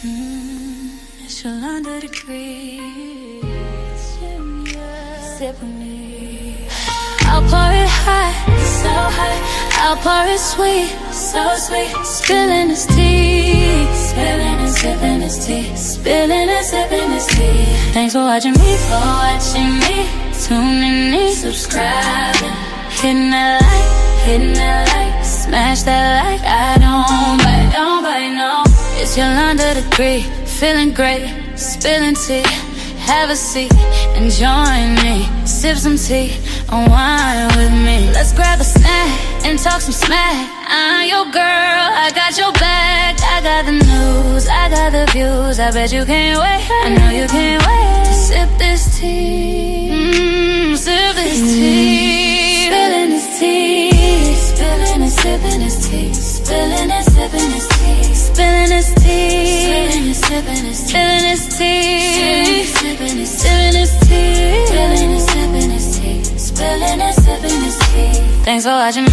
It's your under degree. Sip with me. I'll pour it hot, so hot. I'll pour it sweet, so sweet. Spilling his tea, spilling and sipping his tea, spilling and sipping his tea. Thanks for watching me, tuning in, subscribing, hitting that like, smash that like. I don't bite, no. It's your under degree, feeling great, spilling tea. Have a seat and join me. Sip some tea, unwind with me. Let's grab a snack and talk some smack. I'm your girl, I got your back. I got the news, I got the views. I bet you can't wait, I know you can't wait to sip this tea. Sip this tea. Spilling this tea. Spilling and sipping this tea. Spilling and sipping this tea. Spilling this tea. Spilling and sipping this tea. Spilling this tea. Sipping this tea. Spilling and sipping this tea. Spilling and sipping this tea. Thanks for watching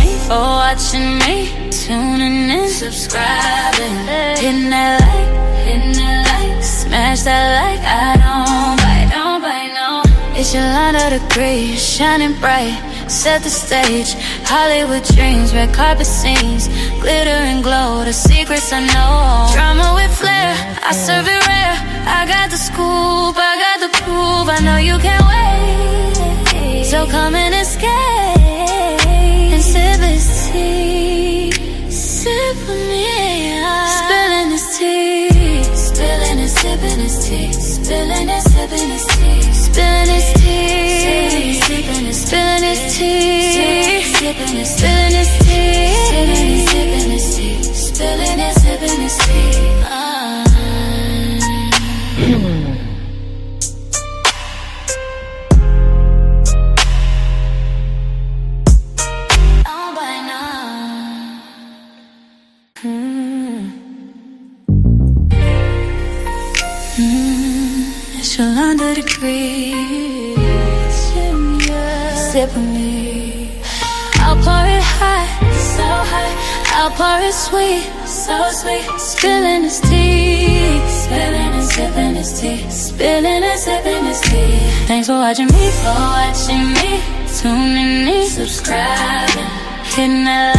me, tuning in, subscribing, hitting that like, smash that like. I don't bite, no. It's your under degree, shining bright. Set the stage, Hollywood dreams, red carpet scenes, glitter and glow, the secrets I know. Drama with flair, I serve it rare. I got the scoop, I got the proof. I know you can't wait, so come and escape and sip this tea. Sip with me, spilling this tea, spilling and sipping this tea, spilling and sipping this tea, spilling this tea, spilling this tea, spilling this tea, spilling this tea, spilling and sipping this tea. It's your under degree. Sip with me. I'll pour it hot, so hot. I'll pour it sweet, so sweet. Spilling this tea, spilling and sipping this tea, spilling and sipping this tea. Thanks for watching me, tuning in, subscribing, hitting that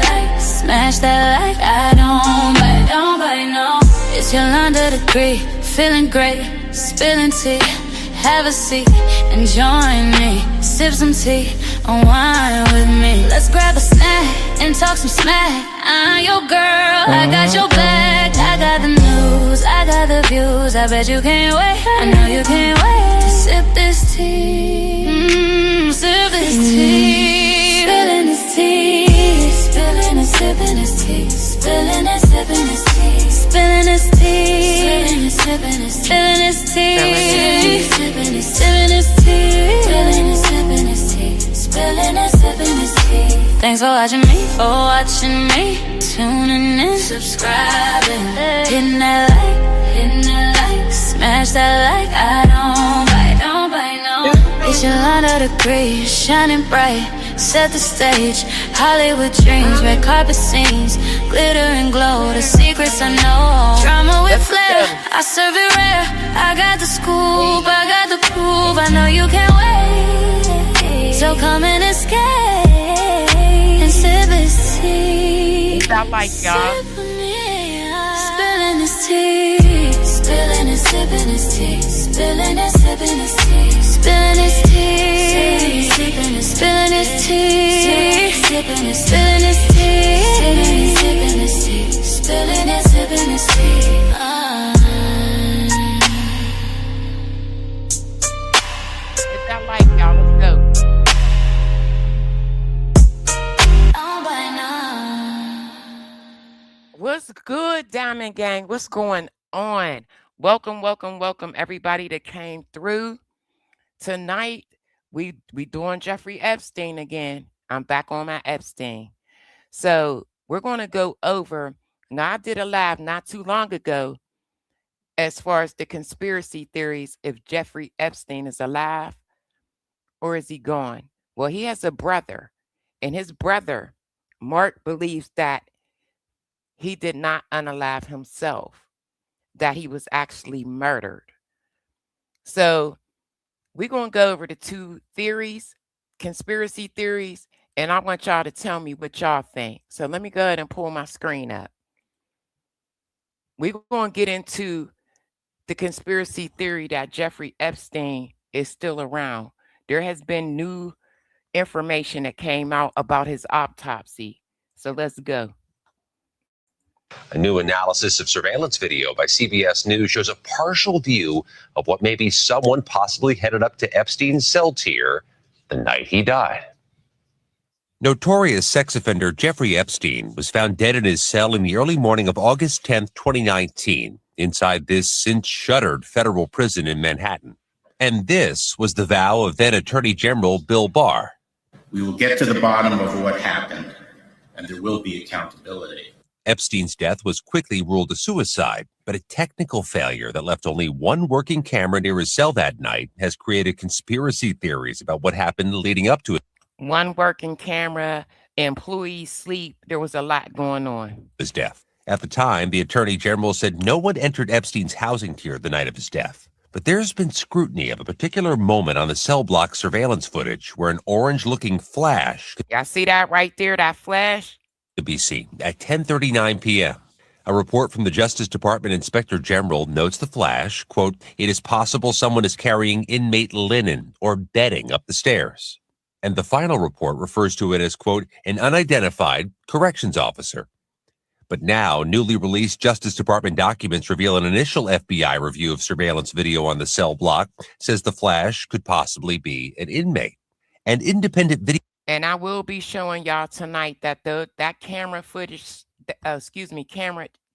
like, smash that like. I don't bite, no. It's your under degree, feeling great, spilling tea. Have a seat and join me. Sip some tea, unwind with me. Let's grab a snack and talk some smack. I'm your girl, I got your back. I got the news, I got the views. I bet you can't wait, I know you can't wait to sip this tea. Sip this tea. Spilling this tea. Spilling and sipping this tea. Spilling and sipping this tea. Spilling this tea. Spilling and sipping this tea. Spilling this tea. Spilling this tea. Spilling and sipping this tea. Spilling and sipping this tea. Thanks for watching me, tuning in, subscribing, hitting that like, smash that like. I don't bite, no. It's your under degree, shining bright. Set the stage, Hollywood dreams, red carpet scenes, glitter and glow, the secrets I know. Drama with flair, I serve it rare. I got the scoop, I got the proof. I know you can't wait, so come and escape and sip this tea. Stop like y'all. Spilling this tea, spilling and sipping this tea, spilling and sipping this tea, spilling this tea, spilling this tea, spilling this tea, spilling this tea, spilling and sipping this tea. It's not like y'all. Let's go. What's good, Diamond Gang? What's going on? Welcome everybody that came through. Tonight, we doing Jeffrey Epstein again. I'm back on my Epstein. So we're going to go over, now I did a live not too long ago as far as the conspiracy theories if Jeffrey Epstein is alive or is he gone? Well, he has a brother, and his brother, Mark, believes that he did not unalive himself. that he was actually murdered. So we're going to go over the two theories, conspiracy theories, and I want y'all to tell me what y'all think. So let me go ahead and pull my screen up. We're going to get into the conspiracy theory that Jeffrey Epstein is still around. There has been new information that came out about his autopsy. So let's go. A new analysis of surveillance video by CBS News shows a partial view of what may be someone possibly headed up to Epstein's cell tier the night he died. Notorious sex offender Jeffrey Epstein was found dead in his cell in the early morning of August 10, 2019, inside this since-shuttered federal prison in Manhattan. And this was the vow of then Attorney General Bill Barr. We will get to the bottom of what happened, and there will be accountability. Epstein's death was quickly ruled a suicide, but a technical failure that left only one working camera near his cell that night has created conspiracy theories about what happened leading up to it. One working camera, employees sleep. There was a lot going on. His death. At the time, the Attorney General said no one entered Epstein's housing tier the night of his death. But there's been scrutiny of a particular moment on the cell block surveillance footage where an orange-looking flash. Y'all see that right there, that flash? To be seen at 10:39 p.m. A report from the Justice Department Inspector General notes the flash, quote, "It is possible someone is carrying inmate linen or bedding up the stairs." And the final report refers to it as, quote, "an unidentified corrections officer." But now, newly released Justice Department documents reveal an initial FBI review of surveillance video on the cell block says the flash could possibly be an inmate. And independent video. And I will be showing y'all tonight that that camera footage,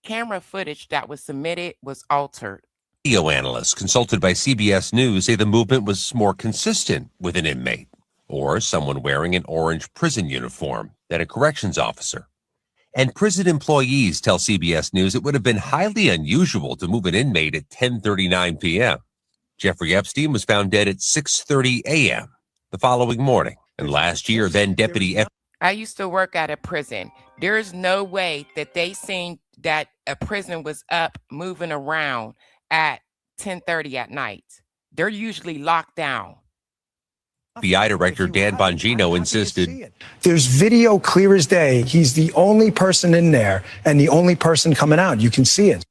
camera footage that was submitted was altered. Video analysts consulted by CBS News say the movement was more consistent with an inmate or someone wearing an orange prison uniform than a corrections officer. And prison employees tell CBS News it would have been highly unusual to move an inmate at 10:39 p.m. Jeffrey Epstein was found dead at 6:30 a.m. the following morning. And last year, then Deputy F. I used to work at a prison. There is no way that they seen that a prison was up moving around at 10:30 at night. They're usually locked down. FBI Director Dan Bongino insisted. There's video clear as day. He's the only person in there and the only person coming out. You can see it.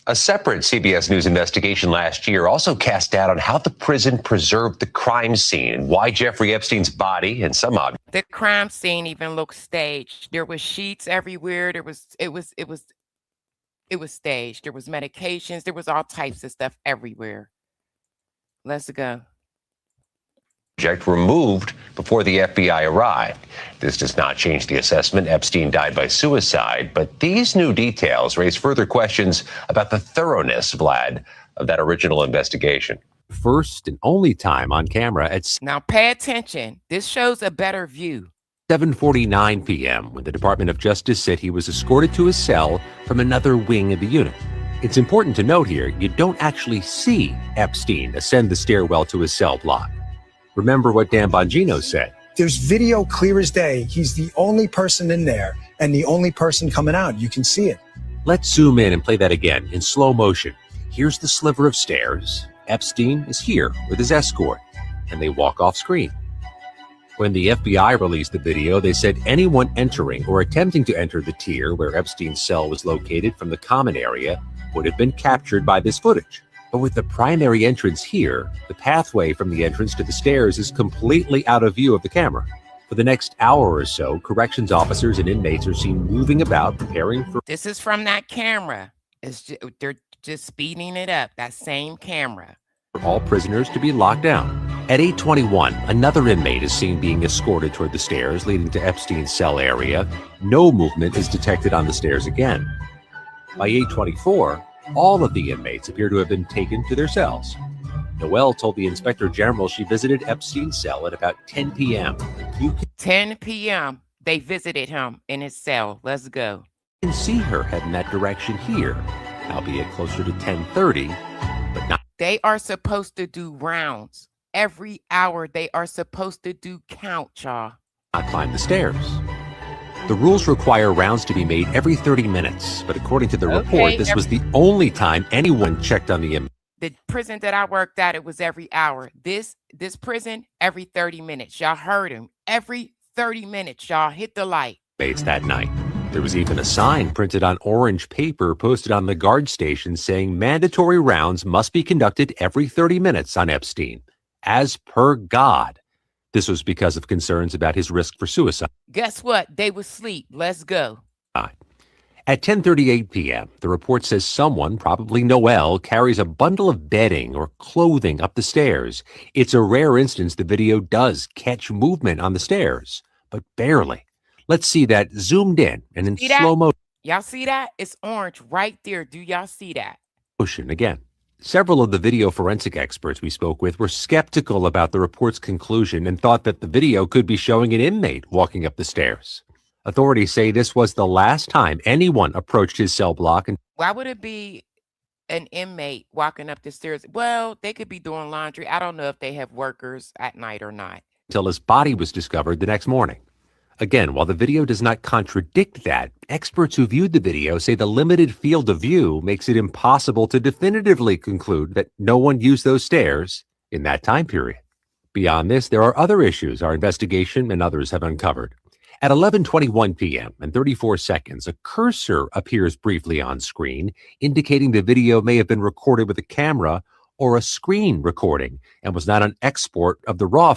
A separate CBS News investigation last year also cast doubt on how the prison preserved the crime scene and why Jeffrey Epstein's body and some objects. The crime scene even looked staged. There was sheets everywhere. It was staged. There was medications. There was all types of stuff everywhere. Let's go. Removed before the FBI arrived. This does not change the assessment Epstein died by suicide, but these new details raise further questions about the thoroughness, Vlad, of that original investigation. First and only time on camera at now pay attention. This shows a better view. 7:49 p.m. when the Department of Justice said he was escorted to his cell from another wing of the unit. It's important to note here, you don't actually see Epstein ascend the stairwell to his cell block. Remember what Dan Bongino said. There's video clear as day. He's the only person in there and the only person coming out. You can see it. Let's zoom in and play that again in slow motion. Here's the sliver of stairs. Epstein is here with his escort, and they walk off screen. When the FBI released the video, they said anyone entering or attempting to enter the tier where Epstein's cell was located from the common area would have been captured by this footage. But with the primary entrance here, the pathway from the entrance to the stairs is completely out of view of the camera. For the next hour or so, corrections officers and inmates are seen moving about, preparing for... This is from that camera. They're just speeding it up, that same camera. For all prisoners to be locked down. At 8:21, another inmate is seen being escorted toward the stairs leading to Epstein's cell area. No movement is detected on the stairs again. By 8:24, all of the inmates appear to have been taken to their cells. Noel told the Inspector General she visited Epstein's cell at about 10 p.m. 10 p.m. They visited him in his cell. Let's go. You can see her heading that direction here, albeit closer to 10:30, but not. They are supposed to do rounds. Every hour they are supposed to do count, y'all. Not climb the stairs. The rules require rounds to be made every 30 minutes, but according to the report, this was the only time anyone checked on the inmate. The prison that I worked at, it was every hour. This prison, every 30 minutes. Y'all heard him. Every 30 minutes, y'all. Hit the like. That night. There was even a sign printed on orange paper posted on the guard station saying mandatory rounds must be conducted every 30 minutes on Epstein, as per God. This was because of concerns about his risk for suicide. Guess what? They was asleep. Let's go. At 10:38 p.m., the report says someone, probably Noel, carries a bundle of bedding or clothing up the stairs. It's a rare instance the video does catch movement on the stairs, but barely. Let's see that zoomed in and in slow motion. Y'all see that? It's orange right there. Do y'all see that? Motion again. Several of the video forensic experts we spoke with were skeptical about the report's conclusion and thought that the video could be showing an inmate walking up the stairs. Authorities say this was the last time anyone approached his cell block. And why would it be an inmate walking up the stairs? Well, they could be doing laundry. I don't know if they have workers at night or not. Until his body was discovered the next morning. Again, while the video does not contradict that, experts who viewed the video say the limited field of view makes it impossible to definitively conclude that no one used those stairs in that time period. Beyond this, there are other issues our investigation and others have uncovered. At 11:21 p.m. and 34 seconds, a cursor appears briefly on screen, indicating the video may have been recorded with a camera or a screen recording and was not an export of the raw.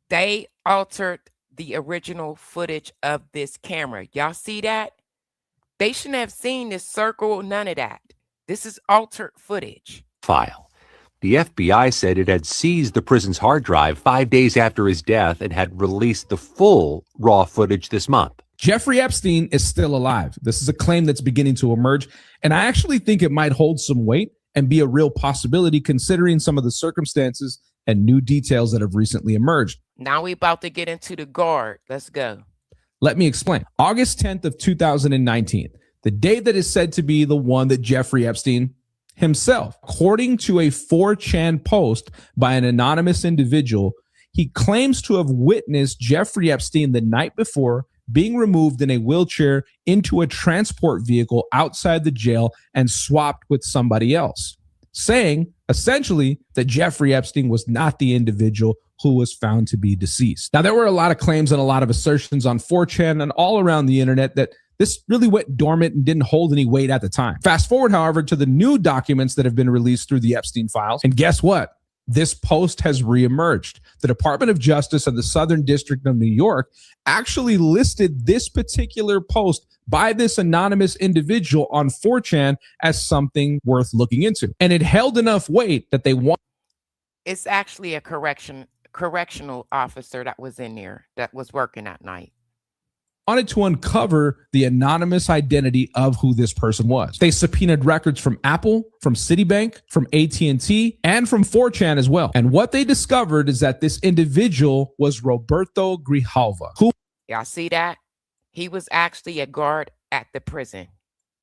They altered the original footage of this camera. Y'all see that? They shouldn't have seen this circle, none of that. This is altered footage. File. The FBI said it had seized the prison's hard drive 5 days after his death and had released the full raw footage this month. Jeffrey Epstein is still alive. This is a claim that's beginning to emerge, and I actually think it might hold some weight and be a real possibility considering some of the circumstances and new details that have recently emerged. Now we about to get into the guard. Let's go. Let me explain. August 10th of 2019, the day that is said to be the one that Jeffrey Epstein himself, according to a 4chan post by an anonymous individual, he claims to have witnessed Jeffrey Epstein the night before being removed in a wheelchair into a transport vehicle outside the jail and swapped with somebody else, saying essentially that Jeffrey Epstein was not the individual who was found to be deceased. Now, there were a lot of claims and a lot of assertions on 4chan and all around the internet that this really went dormant and didn't hold any weight at the time. Fast forward, however, to the new documents that have been released through the Epstein files. And guess what? This post has reemerged. The Department of Justice of the Southern District of New York actually listed this particular post by this anonymous individual on 4chan as something worth looking into. And it held enough weight that they want. It's actually a correctional officer that was in there that was working that night. Wanted to uncover the anonymous identity of who this person was. They subpoenaed records from Apple, from Citibank, from AT&T, and from 4chan as well. And what they discovered is that this individual was Roberto Grijalva, who y'all see that? He was actually a guard at the prison.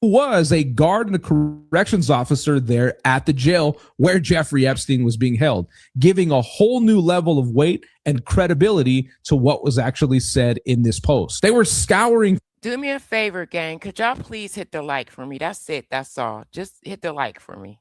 Was a guard and a corrections officer there at the jail where Jeffrey Epstein was being held, giving a whole new level of weight and credibility to what was actually said in this post. They were scouring. Do me a favor, gang. Could y'all please hit the like for me? That's it. That's all. Just hit the like for me.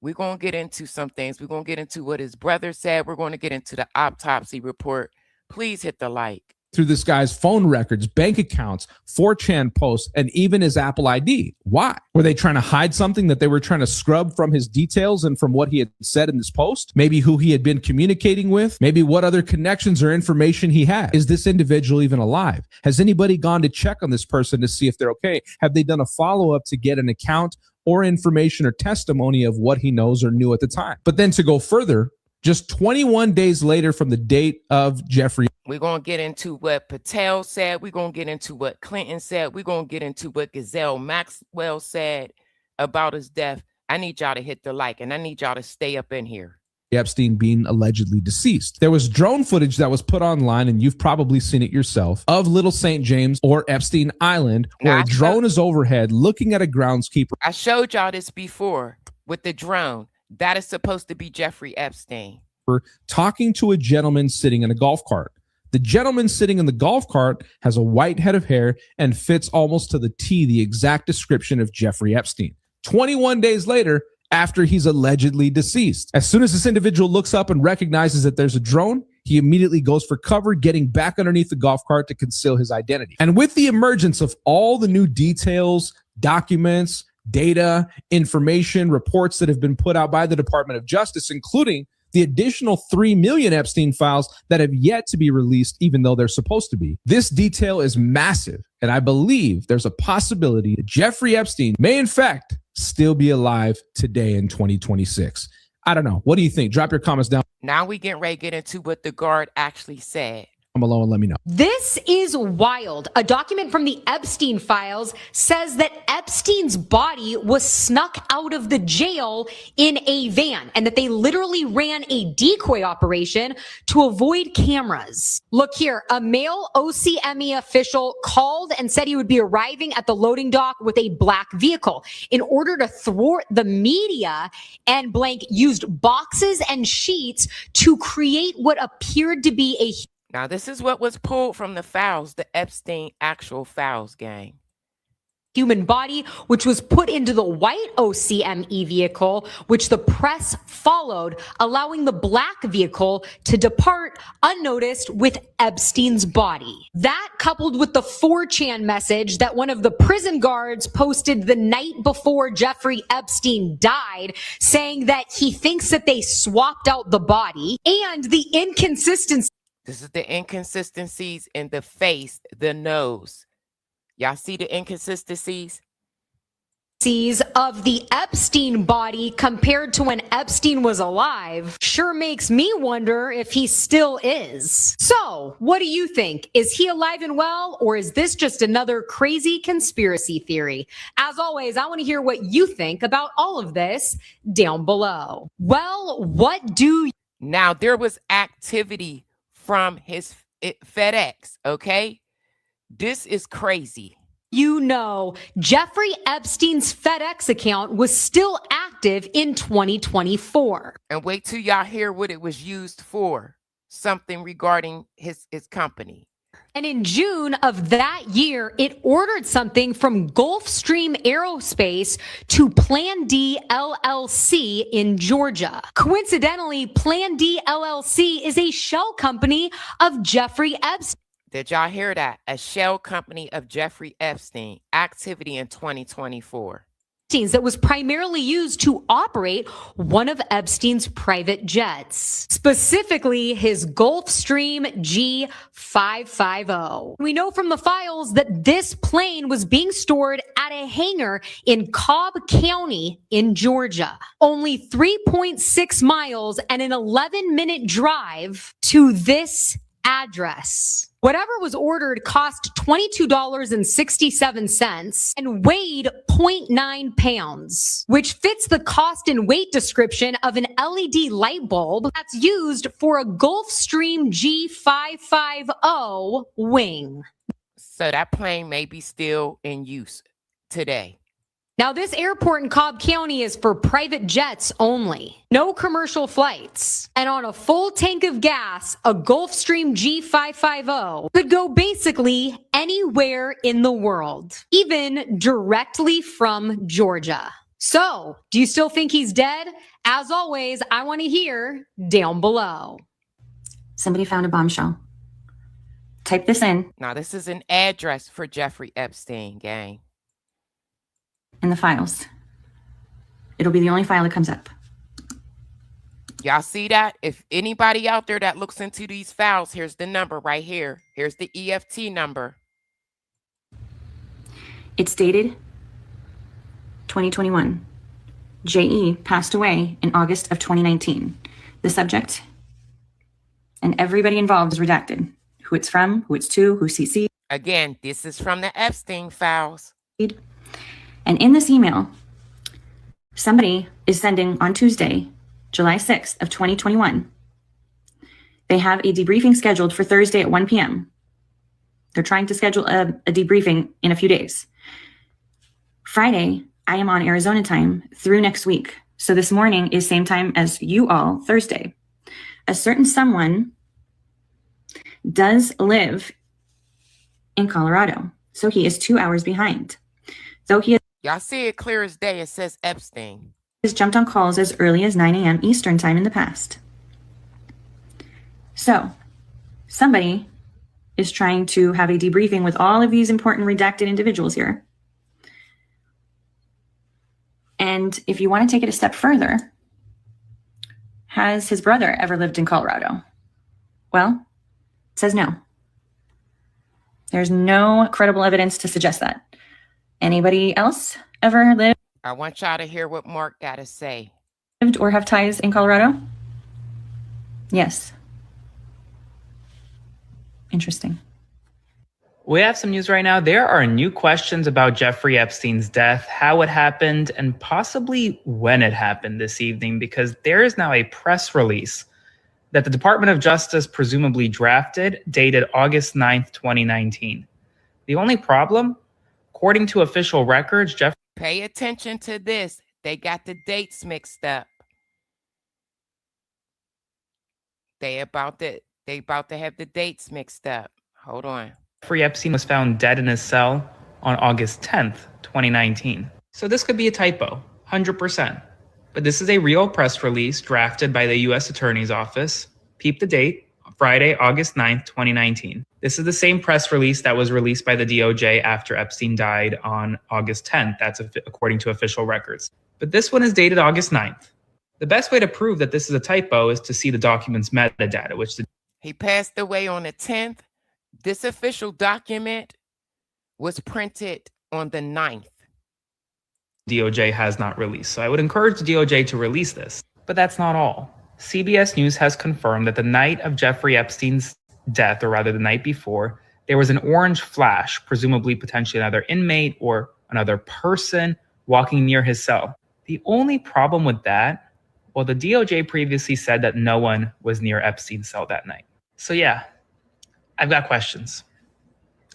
We're going to get into some things. We're going to get into what his brother said. We're going to get into the autopsy report. Please hit the like. Through this guy's phone records, bank accounts, 4chan posts, and even his Apple ID. Why? Were they trying to hide something that they were trying to scrub from his details and from what he had said in this post? Maybe who he had been communicating with? Maybe what other connections or information he had? Is this individual even alive? Has anybody gone to check on this person to see if they're okay? Have they done a follow-up to get an account or information or testimony of what he knows or knew at the time? But then to go further, just 21 days later from the date of Jeffrey. We're going to get into what Patel said. We're going to get into what Clinton said. We're going to get into what Ghislaine Maxwell said about his death. I need y'all to hit the like, and I need y'all to stay up in here. Epstein being allegedly deceased. There was drone footage that was put online, and you've probably seen it yourself, of Little St. James or Epstein Island, where a drone is overhead looking at a groundskeeper. I showed y'all this before with the drone. That is supposed to be Jeffrey Epstein. Talking to a gentleman sitting in a golf cart. The gentleman sitting in the golf cart has a white head of hair and fits almost to the T the exact description of Jeffrey Epstein. 21 days later, after he's allegedly deceased. As soon as this individual looks up and recognizes that there's a drone, he immediately goes for cover, getting back underneath the golf cart to conceal his identity. And with the emergence of all the new details, documents, data, information, reports that have been put out by the Department of Justice, including the additional 3 million Epstein files that have yet to be released, even though they're supposed to be. This detail is massive, and I believe there's a possibility that Jeffrey Epstein may, in fact, still be alive today in 2026. I don't know. What do you think? Drop your comments down. Now we getting ready to get into what the guard actually said. Come along and let me know. This is wild. A document from the Epstein files says that Epstein's body was snuck out of the jail in a van and that they literally ran a decoy operation to avoid cameras. Look here, a male OCME official called and said he would be arriving at the loading dock with a black vehicle. In order to thwart the media, and blank used boxes and sheets to create what appeared to be a Now, this is what was pulled from the files, the Epstein actual files, gang. human body, which was put into the white OCME vehicle, which the press followed, allowing the black vehicle to depart unnoticed with Epstein's body. That, coupled with the 4chan message that one of the prison guards posted the night before Jeffrey Epstein died, saying that he thinks that they swapped out the body, and the inconsistency. This is the inconsistencies in the face, the nose. Y'all see the inconsistencies? Of the Epstein body compared to when Epstein was alive sure makes me wonder if he still is. So, what do you think? Is he alive and well, or is this just another crazy conspiracy theory? As always, I want to hear what you think about all of this down below. Well, what do you... Now, there was activity from his FedEx, okay? This is crazy. You know, Jeffrey Epstein's FedEx account was still active in 2024. And wait till y'all hear what it was used for. Something regarding his company. And in June of that year, it ordered something from Gulfstream Aerospace to Plan D LLC in Georgia. Coincidentally, Plan D LLC is a shell company of Jeffrey Epstein. Did y'all hear that? A shell company of Jeffrey Epstein. Activity in 2024. That was primarily used to operate one of Epstein's private jets, specifically his Gulfstream G550. We know from the files that this plane was being stored at a hangar in Cobb County in Georgia, only 3.6 miles and an 11-minute drive to this address. Whatever was ordered cost $22.67 and weighed 0.9 pounds, which fits the cost and weight description of an LED light bulb that's used for a Gulfstream G550 wing. So that plane may be still in use today. Now, this airport in Cobb County is for private jets only. No commercial flights. And on a full tank of gas, a Gulfstream G550 could go basically anywhere in the world, even directly from Georgia. So, do you still think he's dead? As always, I want to hear down below. Somebody found a bombshell. Type this in. Now, this is an address for Jeffrey Epstein, gang. In the files. It'll be the only file that comes up. Y'all see that? If anybody out there that looks into these files, here's the number right here. Here's the EFT number. It's dated 2021. J.E. passed away in August of 2019. The subject and everybody involved is redacted. Who it's from, who it's to, who CC. Again, this is from the Epstein files. And in this email, somebody is sending on Tuesday, July 6th of 2021. They have a debriefing scheduled for Thursday at 1 p.m. They're trying to schedule a debriefing in a few days. Friday, I am on Arizona time through next week. So this morning is same time as you all, Thursday. A certain someone does live in Colorado. So he is 2 hours behind. Though he Y'all see it clear as day. It says Epstein. has jumped on calls as early as 9 a.m. Eastern time in the past. So somebody is trying to have a debriefing with all of these important redacted individuals here. And if you want to take it a step further, has his brother ever lived in Colorado? Well, it says no. There's no credible evidence to suggest that. Anybody else ever lived I want y'all to hear what Mark got to say. or have ties in Colorado? Yes. Interesting. We have some news right now. There are new questions about Jeffrey Epstein's death, how it happened, and possibly when it happened this evening, because there is now a press release that the Department of Justice presumably drafted, dated August 9th, 2019. The only problem, according to official records, Pay attention to this. They got the dates mixed up. They about to have the dates mixed up. Hold on. Jeffrey Epstein was found dead in his cell on August 10th, 2019. So this could be a typo, 100%. But this is a real press release drafted by the U.S. Attorney's Office. Peep the date, Friday, August 9th, 2019. This is the same press release that was released by the DOJ after Epstein died on August 10th. That's according to official records. But this one is dated August 9th. The best way to prove that this is a typo is to see the document's metadata, which he passed away on the 10th. This official document was printed on the 9th. DOJ has not released. So I would encourage the DOJ to release this. But that's not all. CBS News has confirmed that the night of Jeffrey Epstein's death, or rather the night before, there was an orange flash, presumably potentially another inmate or another person walking near his cell. The only problem with that, well, the DOJ previously said that no one was near Epstein's cell that night. So yeah, I've got questions.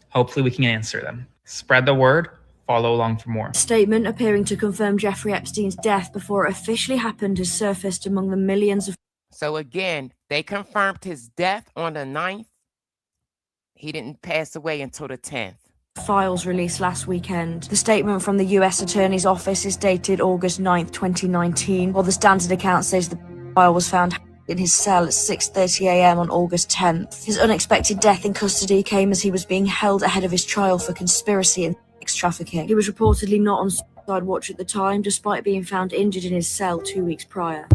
Hopefully we can answer them. Spread the word. Follow along for more. Statement appearing to confirm Jeffrey Epstein's death before it officially happened has surfaced among the millions of... So again, they confirmed his death on the 9th. He didn't pass away until the 10th. Files released last weekend. The statement from the U.S. Attorney's Office is dated August 9th, 2019, while the Standard account says the file was found in his cell at 6:30 a.m. on August 10th. His unexpected death in custody came as he was being held ahead of his trial for conspiracy and sex trafficking. He was reportedly not on suicide watch at the time, despite being found injured in his cell 2 weeks prior.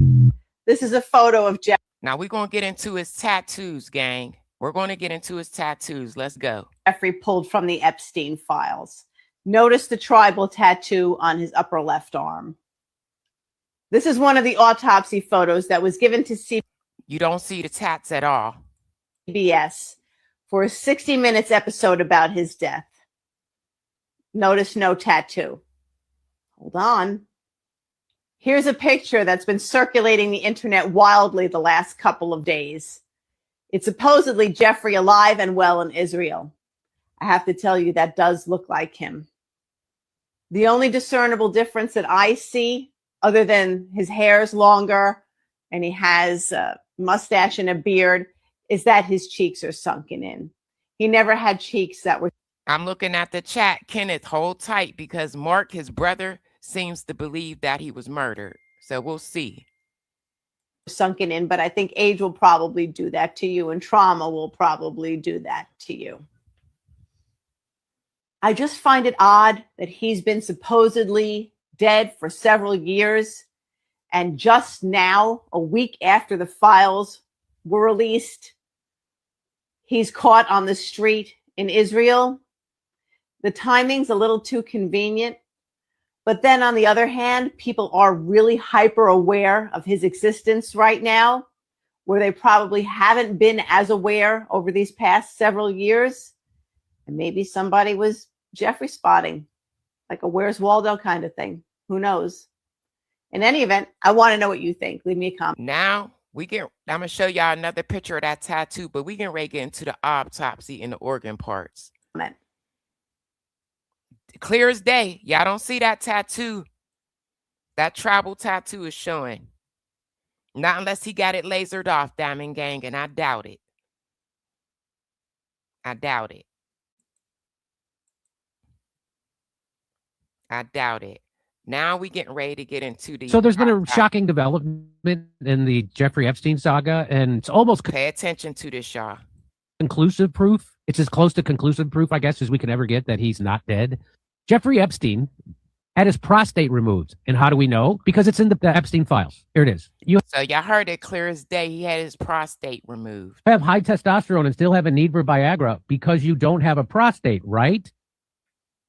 This is a photo of Jeff. Now we're going to get into his tattoos, gang. We're going to get into his tattoos. Let's go. Jeffrey pulled from the Epstein files. Notice the tribal tattoo on his upper left arm. This is one of the autopsy photos that was given to CBS. You don't see the tats at all. For a 60 Minutes episode about his death. Notice no tattoo. Hold on. Here's a picture that's been circulating the internet wildly the last couple of days. It's supposedly Jeffrey alive and well in Israel. I have to tell you, that does look like him. The only discernible difference that I see, other than his hair's longer and he has a mustache and a beard, is that his cheeks are sunken in. He never had cheeks that were... I'm looking at the chat. Kenneth, hold tight, because Mark, his brother, seems to believe that he was murdered. So we'll see. Sunken in, but I think age will probably do that to you, and trauma will probably do that to you. I just find it odd that he's been supposedly dead for several years, and just now, a week after the files were released, he's caught on the street in Israel. The timing's a little too convenient. But then on the other hand, people are really hyper aware of his existence right now, where they probably haven't been as aware over these past several years. And maybe somebody was Jeffrey spotting, like a Where's Waldo kind of thing. Who knows? In any event, I want to know what you think. Leave me a comment. Now I'm going to show y'all another picture of that tattoo, but we can get into the autopsy and the organ parts. Comment. Clear as day. Y'all don't see that tattoo. That tribal tattoo is showing. Not unless he got it lasered off, Diamond Gang, and I doubt it. I doubt it. I doubt it. Now we getting ready to get into the. So there's been a shocking development in the Jeffrey Epstein saga, and it's almost Pay attention to this, y'all. conclusive proof. It's as close to conclusive proof, I guess, as we can ever get that he's not dead. Jeffrey Epstein had his prostate removed. And how do we know? Because it's in the Epstein files. Here it is. You So y'all heard it clear as day. He had his prostate removed. have high testosterone and still have a need for Viagra because you don't have a prostate, right?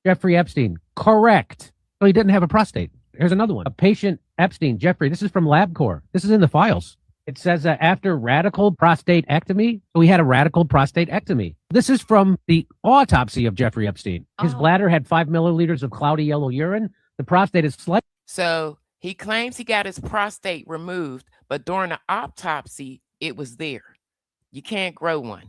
Jeffrey Epstein. Correct. So he didn't have a prostate. Here's another one. A patient, Epstein, Jeffrey, this is from LabCorp. This is in the files. It says after radical prostatectomy, so he had a radical prostatectomy. This is from the autopsy of Jeffrey Epstein. His bladder had 5 milliliters of cloudy yellow urine. The prostate is slightly. So he claims he got his prostate removed, but during the autopsy, it was there. You can't grow one.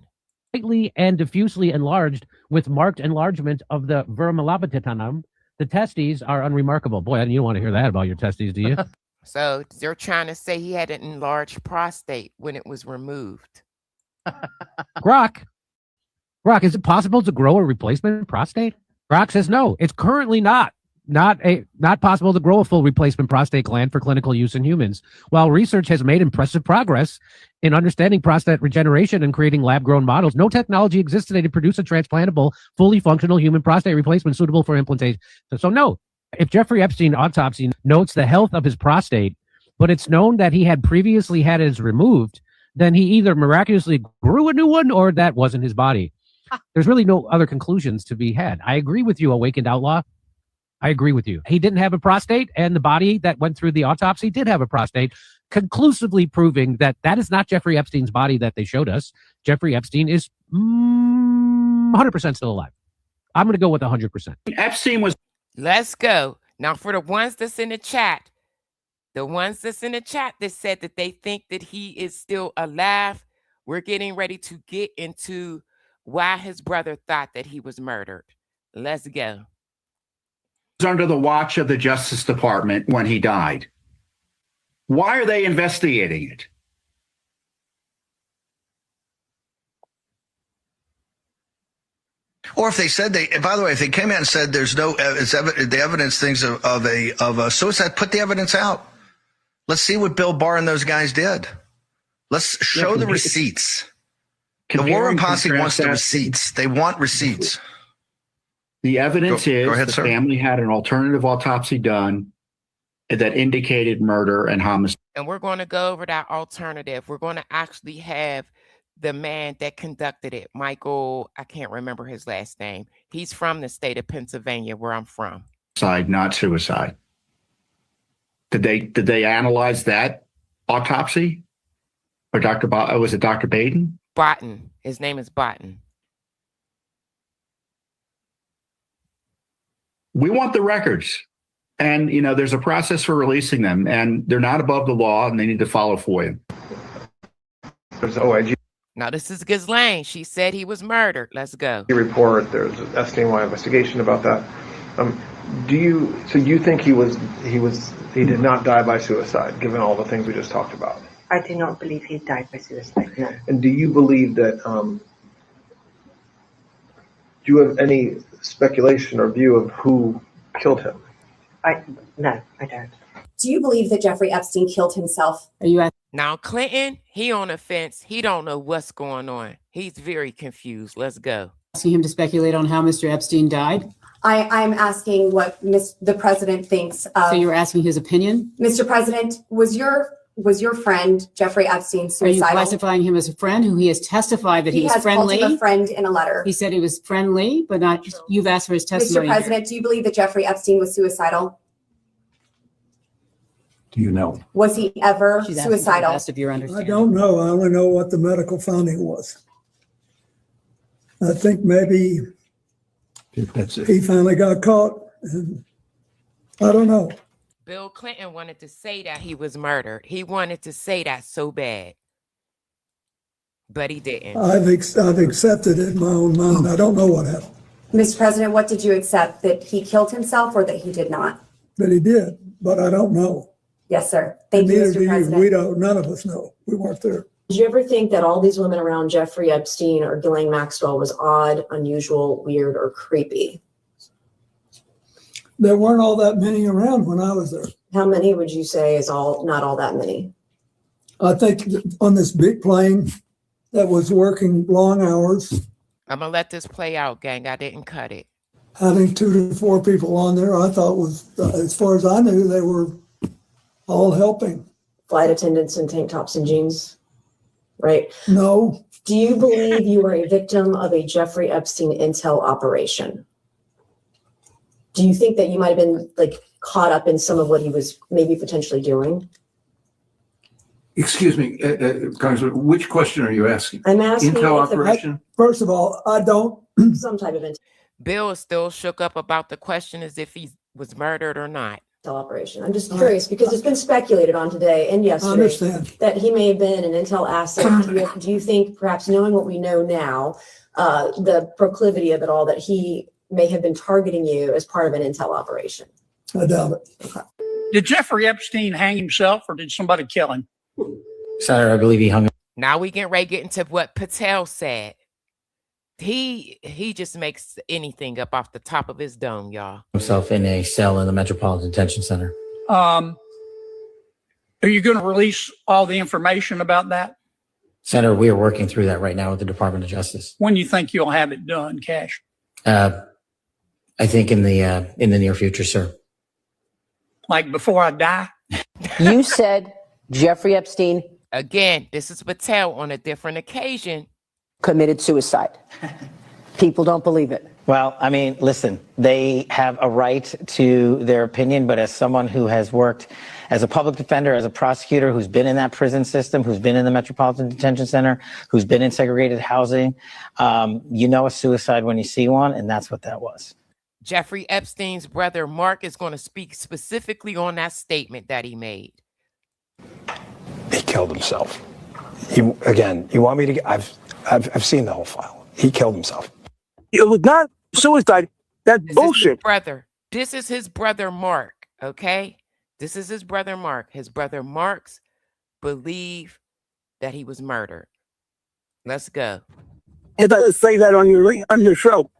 Slightly and diffusely enlarged with marked enlargement of the vermilabitatanum. The testes are unremarkable. Boy, you don't want to hear that about your testes, do you? So they're trying to say he had an enlarged prostate when it was removed. Grok, is it possible to grow a replacement prostate? Grok says no. It's currently not possible to grow a full replacement prostate gland for clinical use in humans. While research has made impressive progress in understanding prostate regeneration and creating lab-grown models, no technology exists today to produce a transplantable, fully functional human prostate replacement suitable for implantation. So no, if Jeffrey Epstein autopsy notes the health of his prostate, but it's known that he had previously had his removed, then he either miraculously grew a new one or that wasn't his body. There's really no other conclusions to be had. I agree with you, Awakened Outlaw. I agree with you. He didn't have a prostate, and the body that went through the autopsy did have a prostate, conclusively proving that that is not Jeffrey Epstein's body that they showed us. Jeffrey Epstein is 100% still alive. I'm going to go with 100%. Epstein was. Let's go. Now, for the ones that's in the chat, that said that they think that he is still alive, we're getting ready to get into why his brother thought that he was murdered. Let's go. Under the watch of the Justice Department when he died. Why are they investigating it? Or if they said and by the way, if they came out and said there's no, the evidence things of a suicide, put the evidence out. Let's see what Bill Barr and those guys did. Let's show the receipts. The Warren Posse wants the receipts. They want receipts. The evidence is ahead, the sir. family had an alternative autopsy done that indicated murder and homicide. And we're going to go over that alternative. We're going to actually have the man that conducted it, Michael, I can't remember his last name. He's from the state of Pennsylvania, where I'm from. Not suicide. Did they analyze that autopsy? Or was it Dr. Baden? Botten. His name is Botten. We want the records. And, there's a process for releasing them, and they're not above the law, and they need to follow FOIA. There's OIG Now, this is Ghislaine. She said he was murdered. Let's go. report. There's an Epstein-wide investigation about that. Do you think he did not die by suicide, given all the things we just talked about? I do not believe he died by suicide, no. And do you believe that, do you have any speculation or view of who killed him? No, I don't. Do you believe that Jeffrey Epstein killed himself? Are you Now, Clinton, he on the fence. He don't know what's going on. He's very confused. Let's go. asking him to speculate on how Mr. Epstein died? I'm asking what the president thinks of. So you were asking his opinion? Mr. President, was your friend Jeffrey Epstein suicidal? Are you classifying him as a friend who he has testified that he was friendly? He has called him a friend in a letter. He said he was friendly, but not. You've asked for his testimony. Mr. President, do you believe that Jeffrey Epstein was suicidal? Do you know? Was he ever suicidal? I don't know. I only know what the medical finding was. I think maybe he finally got caught. And I don't know. Bill Clinton wanted to say that he was murdered. He wanted to say that so bad, but he didn't. I've accepted it in my own mind. I don't know what happened. Mr. President, what did you accept? That he killed himself or that he did not? That he did, but I don't know. Yes, sir. Thank you, Neither Mr. do you. President. We don't. None of us know. We weren't there. Did you ever think that all these women around Jeffrey Epstein or Ghislaine Maxwell was odd, unusual, weird, or creepy? There weren't all that many around when I was there. How many would you say is not all that many? I think on this big plane that was working long hours, I'm going to let this play out, gang. I didn't cut it. having 2 to 4 people on there, I thought was, as far as I knew, they were all helping. Flight attendants in tank tops and jeans, right? No. Do you believe you were a victim of a Jeffrey Epstein intel operation? Do you think that you might have been like caught up in some of what he was maybe potentially doing? Excuse me, Congressman, which question are you asking? I'm asking Intel operation? First of all, I don't. Some type of intel Bill is still shook up about the question as if he was murdered or not. operation. I'm just curious because it's been speculated on today and yesterday understand. that he may have been an intel asset. Do you think, perhaps knowing what we know now, the proclivity of it all, that he may have been targeting you as part of an intel operation? I doubt it. Okay. Did Jeffrey Epstein hang himself or did somebody kill him? Senator, I believe he hung Now we get ready to get into what Patel said. He just makes anything up off the top of his dome, y'all. himself in a cell in the Metropolitan Detention Center. Are you going to release all the information about that? Senator, we are working through that right now with the Department of Justice. When you think you'll have it done, Cash? I think in the near future, sir. Like before I die? You said Jeffrey Epstein Again, this is Patel on a different occasion. committed suicide. People don't believe it. Well, I mean, listen, they have a right to their opinion, but as someone who has worked as a public defender, as a prosecutor, who's been in that prison system, who's been in the Metropolitan Detention Center, who's been in segregated housing, you know a suicide when you see one, and that's what that was. Jeffrey Epstein's brother, Mark, is going to speak specifically on that statement that he made. He killed himself. You want me to? I've seen the whole file. He killed himself. It was not suicide. That's bullshit. This is his brother, Mark. Okay, this is his brother, Mark. His brother, Mark's believe that he was murdered. Let's go. If I say that on your show.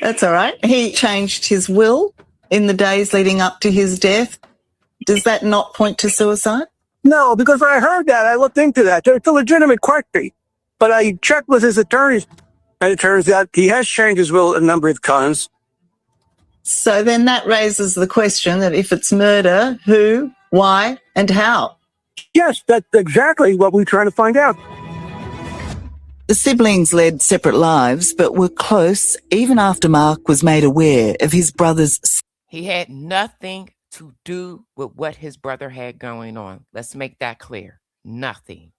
That's all right. He changed his will in the days leading up to his death. Does that not point to suicide? No, because I heard that. I looked into that. It's a legitimate question. But I checked with his attorneys, and it turns out he has changed his will a number of times. So then that raises the question that if it's murder, who, why, and how? Yes, that's exactly what we're trying to find out. The siblings led separate lives, but were close even after Mark was made aware of his brother's... He had nothing to do with what his brother had going on. Let's make that clear. Nothing.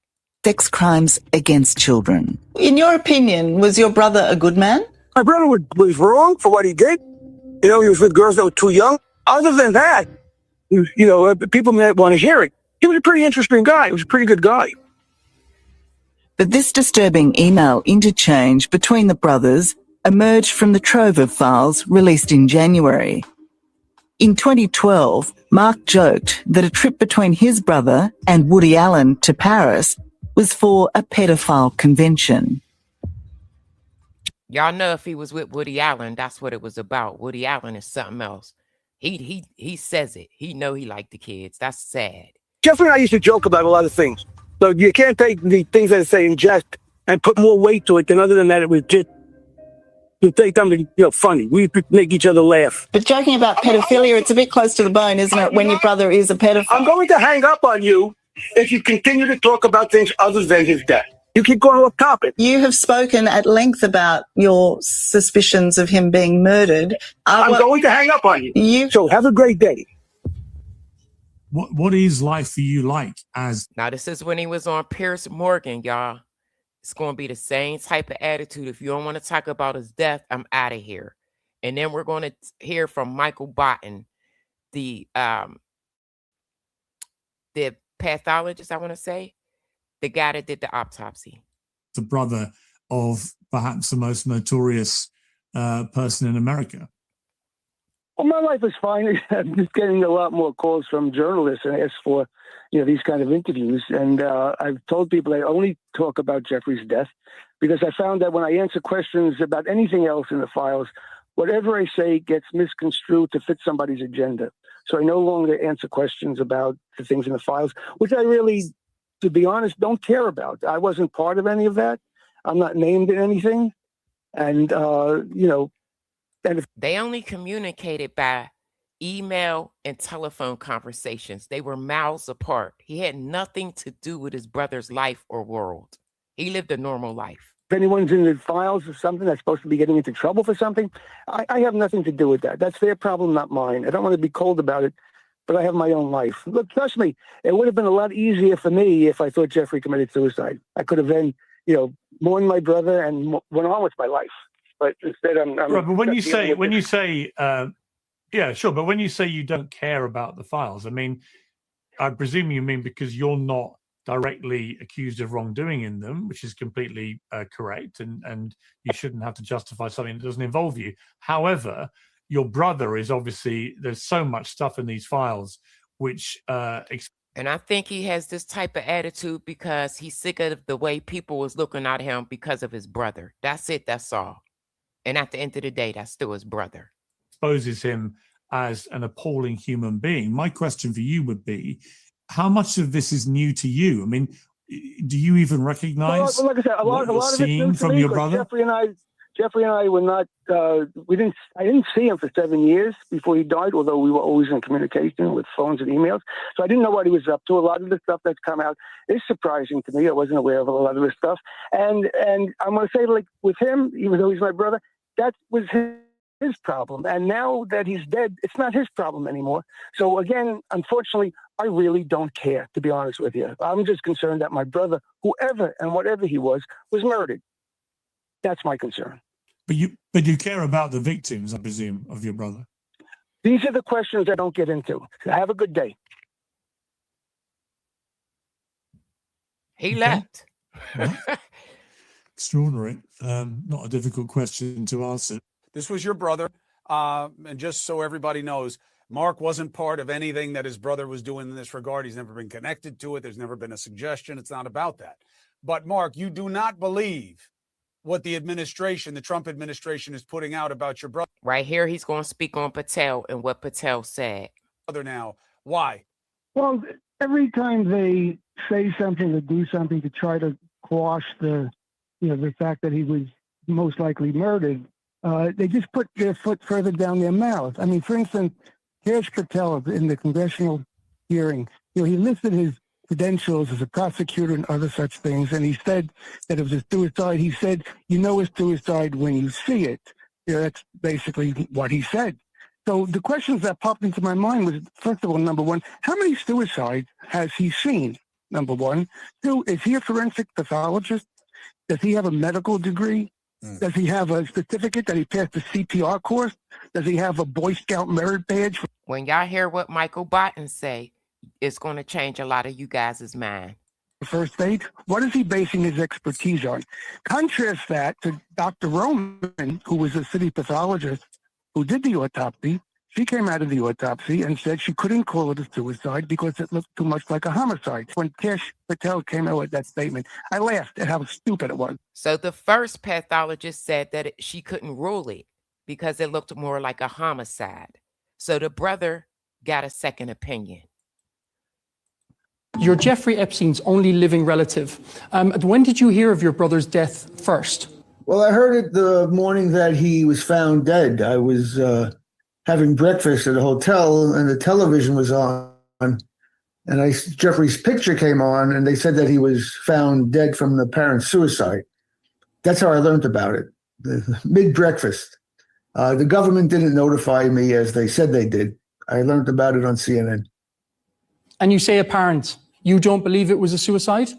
sex crimes against children. In your opinion, was your brother a good man? My brother was wrong for what he did. You know, he was with girls that were too young. Other than that, people might want to hear it. He was a pretty interesting guy. He was a pretty good guy. But this disturbing email interchange between the brothers emerged from the trove of files released in January. In 2012, Mark joked that a trip between his brother and Woody Allen to Paris was for a pedophile convention. Y'all know if he was with Woody Allen, that's what it was about. Woody Allen is something else. He says it. He know he liked the kids. That's sad. Jeffrey and I used to joke about a lot of things. So you can't take the things that I say in jest and put more weight to it than other than that it was just to take something funny. We make each other laugh. But joking about pedophilia, it's a bit close to the bone, isn't it, when your brother is a pedophile? I'm going to hang up on you if you continue to talk about things other than his death. You keep going off topic. You have spoken at length about your suspicions of him being murdered. I'm going to hang up on you. So have a great day. What is life for you like as... Now, this is when he was on Piers Morgan, y'all. It's going to be the same type of attitude. If you don't want to talk about his death, I'm out of here. And then we're going to hear from Michael Botten, the pathologist, I want to say, the guy that did the autopsy. The brother of perhaps the most notorious person in America. Well, my life is fine. I'm just getting a lot more calls from journalists and ask for, these kind of interviews. And I've told people I only talk about Jeffrey's death because I found that when I answer questions about anything else in the files, whatever I say gets misconstrued to fit somebody's agenda. So I no longer answer questions about the things in the files, which I really, to be honest, don't care about. I wasn't part of any of that. I'm not named in anything. And, and if They only communicated by email and telephone conversations. They were miles apart. He had nothing to do with his brother's life or world. He lived a normal life. if anyone's in the files or something that's supposed to be getting into trouble for something, I have nothing to do with that. That's their problem, not mine. I don't want to be cold about it, but I have my own life. Look, trust me, it would have been a lot easier for me if I thought Jeffrey committed suicide. I could have then, mourned my brother and went on with my life. But instead, I'm right. But when you say, yeah, sure. But when you say you don't care about the files, I mean, I presume you mean because you're not directly accused of wrongdoing in them, which is completely correct, and you shouldn't have to justify something that doesn't involve you. However, your brother is obviously, there's so much stuff in these files which and I think he has this type of attitude because he's sick of the way people was looking at him because of his brother. That's it. That's all. And at the end of the day, that's still his brother. Exposes him as an appalling human being. My question for you would be, how much of this is new to you? I mean, do you even recognize like I said, a lot what of you're it's new seeing to from me your because brother? Jeffrey and I were not. I didn't see him for 7 years before he died. Although we were always in communication with phones and emails, so I didn't know what he was up to. A lot of the stuff that's come out is surprising to me. I wasn't aware of a lot of this stuff, and I'm going to say, like with him, even though he's my brother, that was his problem. And now that he's dead, it's not his problem anymore. So again, unfortunately, I really don't care, to be honest with you. I'm just concerned that my brother, whoever and whatever he was murdered. That's my concern. But you care about the victims, I presume, of your brother. These are the questions I don't get into. Have a good day. He left. Extraordinary. Not a difficult question to answer. This was your brother. And just so everybody knows, Mark wasn't part of anything that his brother was doing in this regard. He's never been connected to it. There's never been a suggestion. It's not about that. But Mark, you do not believe what the administration, the Trump administration, is putting out about your brother. Right here, he's going to speak on Patel and what Patel said. Now, why? Well, every time they say something or do something to try to quash the fact that he was most likely murdered, they just put their foot further down their mouth. I mean, for instance, here's Patel in the congressional hearing. He listed his credentials as a prosecutor and other such things, and he said that it was a suicide. He said, it's suicide when you see it. That's basically what he said. So the questions that popped into my mind was, first of all, number one, how many suicides has he seen? Number one. Two, is he a forensic pathologist? Does he have a medical degree? Does he have a certificate that he passed the CPR course? Does he have a Boy Scout merit badge? When y'all hear what Michael Barton say, it's going to change a lot of you guys' mind. First aid? What is he basing his expertise on? Contrast that to Dr. Roman, who was a city pathologist who did the autopsy. She came out of the autopsy and said she couldn't call it a suicide because it looked too much like a homicide. When Cash Patel came out with that statement, I laughed at how stupid it was. So the first pathologist said that she couldn't rule it because it looked more like a homicide. So the brother got a second opinion. You're Jeffrey Epstein's only living relative. When did you hear of your brother's death first? Well, I heard it the morning that he was found dead. I was having breakfast at a hotel, and the television was on, and Jeffrey's picture came on, and they said that he was found dead from apparent suicide. That's how I learned about it, mid-breakfast. The government didn't notify me as they said they did. I learned about it on CNN. And you say apparent. You don't believe it was a suicide?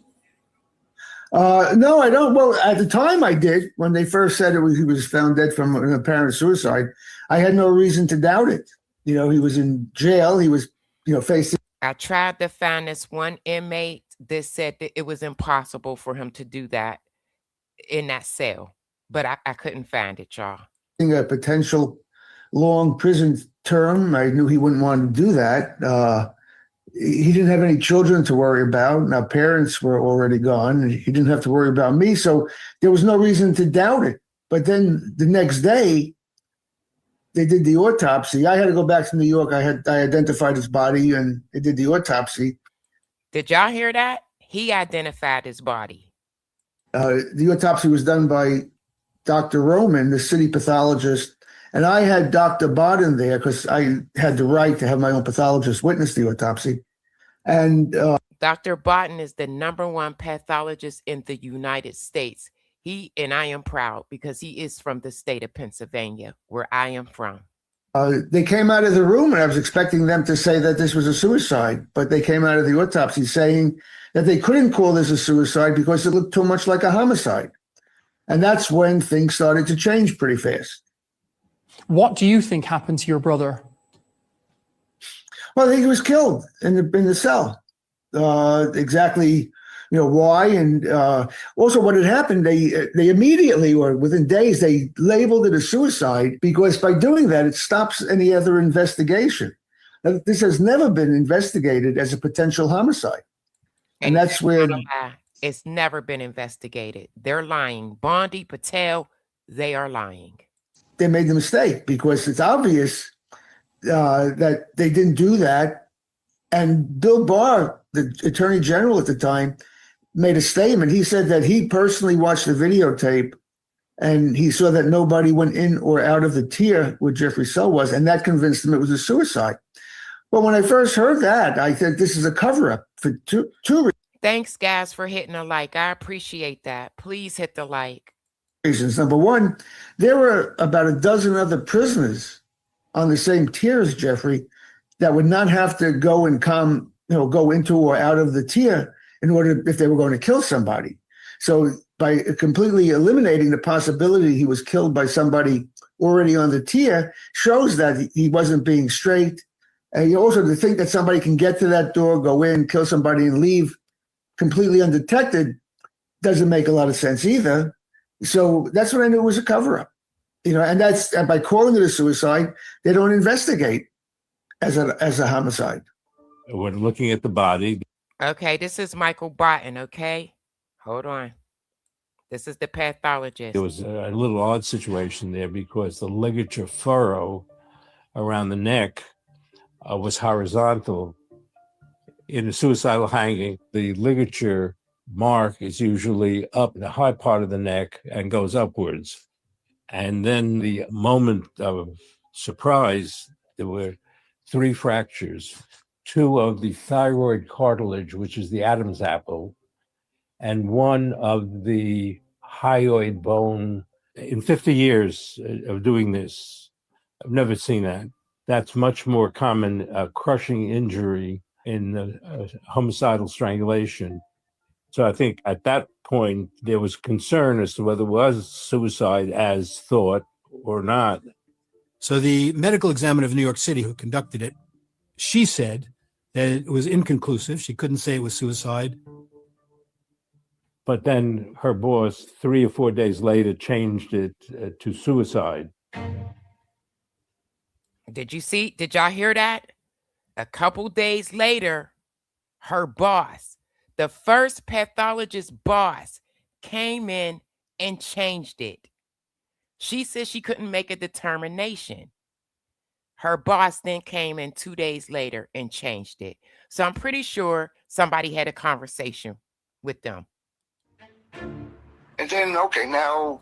No, I don't. Well, at the time I did. When they first said he was found dead from an apparent suicide, I had no reason to doubt it. He was in jail. He was, facing. I tried to find this one inmate that said that it was impossible for him to do that in that cell, but I couldn't find it, y'all. A potential long prison term. I knew he wouldn't want to do that. He didn't have any children to worry about. And our parents were already gone. And he didn't have to worry about me. So there was no reason to doubt it. But then the next day, they did the autopsy. I had to go back to New York. I identified his body, and they did the autopsy. Did y'all hear that? He identified his body. The autopsy was done by Dr. Roman, the city pathologist, and I had Dr. Bodden there because I had the right to have my own pathologist witness the autopsy. And Dr. Bodden is the #1 pathologist in the United States. And I am proud because he is from the state of Pennsylvania, where I am from. They came out of the room, and I was expecting them to say that this was a suicide, but they came out of the autopsy saying that they couldn't call this a suicide because it looked too much like a homicide. And that's when things started to change pretty fast. What do you think happened to your brother? Well, I think he was killed in the cell. Exactly, why, and also what had happened. They immediately, or within days, they labeled it a suicide because by doing that, it stops any other investigation. This has never been investigated as a potential homicide, and that's where it's never been investigated. They're lying. Bondi, Patel, they are lying. They made the mistake because it's obvious that they didn't do that. And Bill Barr, the attorney general at the time, made a statement. He said that he personally watched the videotape and he saw that nobody went in or out of the tier where Jeffrey's cell was, and that convinced him it was a suicide. But when I first heard that, I said this is a cover-up for two reasons. Thanks, guys, for hitting a like. I appreciate that. Please hit the like. Number one, there were about a dozen other prisoners on the same tier as Jeffrey that would not have to go and go into or out of the tier in order if they were going to kill somebody. So by completely eliminating the possibility he was killed by somebody already on the tier shows that he wasn't being straight. And also to think that somebody can get to that door, go in, kill somebody and leave completely undetected doesn't make a lot of sense either. So that's when I knew it was a cover-up, and by calling it a suicide, they don't investigate as a homicide. We're looking at the body. Okay, this is Michael Barton, okay? Hold on. This is the pathologist. There was a little odd situation there because the ligature furrow around the neck was horizontal. In a suicidal hanging, the ligature mark is usually up in the high part of the neck and goes upwards. And then the moment of surprise, there were 3 fractures, 2 of the thyroid cartilage, which is the Adam's apple, and 1 of the hyoid bone. In 50 years of doing this, I've never seen that. That's much more common, crushing injury in the homicidal strangulation. So I think at that point, there was concern as to whether it was suicide as thought or not. So the medical examiner of New York City who conducted it, she said that it was inconclusive. She couldn't say it was suicide. But then her boss, 3 or 4 days later, changed it to suicide. Did y'all hear that? A couple days later, her boss, the first pathologist boss, came in and changed it. She said she couldn't make a determination. Her boss then came in 2 days later and changed it. So I'm pretty sure somebody had a conversation with them. And then, okay, now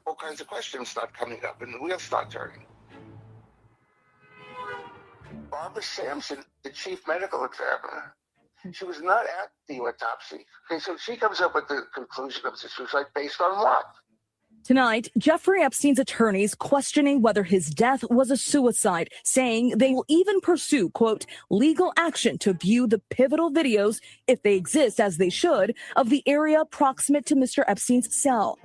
all kinds of questions start coming up and the wheels start turning. Barbara Sampson, the chief medical examiner, she was not at the autopsy. Okay, so she comes up with the conclusion of the suicide based on what? Tonight, Jeffrey Epstein's attorneys questioning whether his death was a suicide, saying they will even pursue, quote, legal action to view the pivotal videos, if they exist as they should, of the area proximate to Mr. Epstein's cell.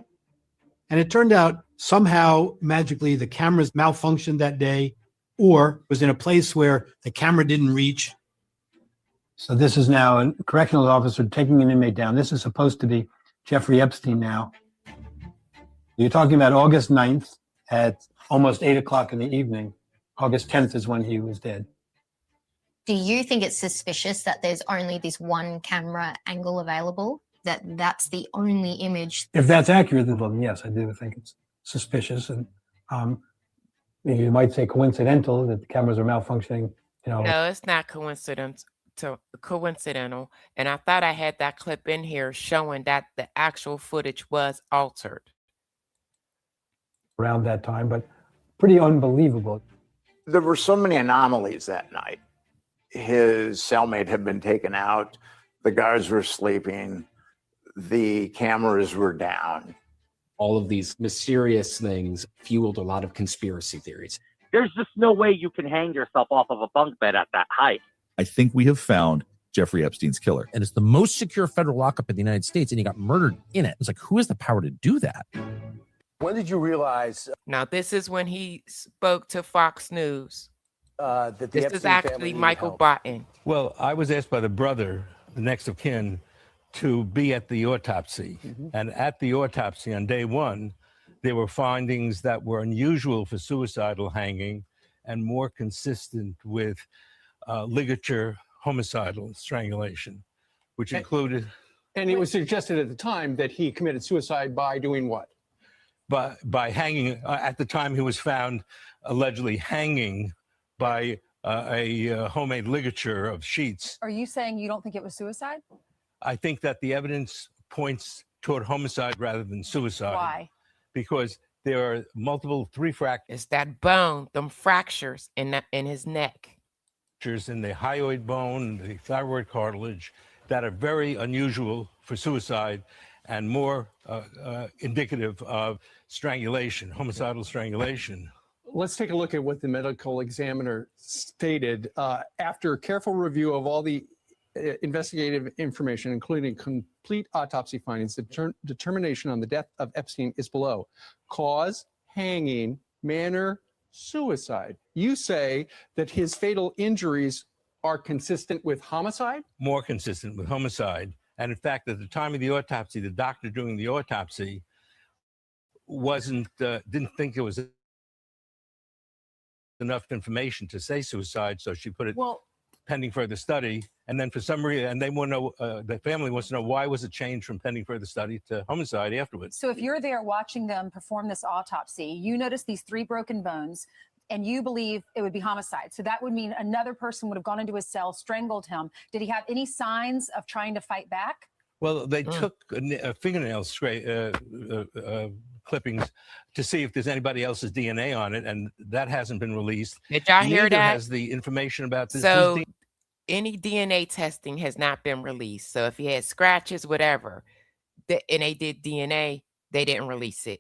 And it turned out somehow, magically, the cameras malfunctioned that day or was in a place where the camera didn't reach. So this is now a correctional officer taking an inmate down. This is supposed to be Jeffrey Epstein now. You're talking about August 9th at almost 8 o'clock in the evening. August 10th is when he was dead. Do you think it's suspicious that there's only this one camera angle available? That's the only image? If that's accurate, then yes, I do think it's suspicious. And you might say coincidental that the cameras are malfunctioning. No, it's not coincidental. And I thought I had that clip in here showing that the actual footage was altered around that time, but pretty unbelievable. There were so many anomalies that night. His cellmate had been taken out. The guards were sleeping. The cameras were down. All of these mysterious things fueled a lot of conspiracy theories. There's just no way you can hang yourself off of a bunk bed at that height. I think we have found Jeffrey Epstein's killer. And it's the most secure federal lockup in the United States, and he got murdered in it. It's like, who has the power to do that? When did you realize? Now, this is when he spoke to Fox News. That the this Epstein is actually family Michael help. Barton. Well, I was asked by the brother, the next of kin, to be at the autopsy. And at the autopsy on day one, there were findings that were unusual for suicidal hanging and more consistent with ligature homicidal strangulation, which included... And it was suggested at the time that he committed suicide by doing what? By hanging. At the time, he was found allegedly hanging by a homemade ligature of sheets. Are you saying you don't think it was suicide? I think that the evidence points toward homicide rather than suicide. Why? Because there are multiple three fractures. It's that bone, them fractures in his neck. In the hyoid bone, the thyroid cartilage, that are very unusual for suicide and more indicative of strangulation, homicidal strangulation. Let's take a look at what the medical examiner stated. After careful review of all the investigative information, including complete autopsy findings, the determination on the death of Epstein is below. Cause, hanging, manner, suicide. You say that his fatal injuries are consistent with homicide? More consistent with homicide. And in fact, at the time of the autopsy, the doctor doing the autopsy didn't think it was enough information to say suicide, so she put it pending further study. And then for some reason, and they want to know, the family wants to know, why was it changed from pending further study to homicide afterwards? So if you're there watching them perform this autopsy, you notice these 3 broken bones, and you believe it would be homicide. So that would mean another person would have gone into his cell, strangled him. Did he have any signs of trying to fight back? Well, they took fingernail clippings to see if there's anybody else's DNA on it, and that hasn't been released. Did y'all hear Neither that? has the information about this. So any DNA testing has not been released. So if he had scratches, whatever, and they did DNA, they didn't release it.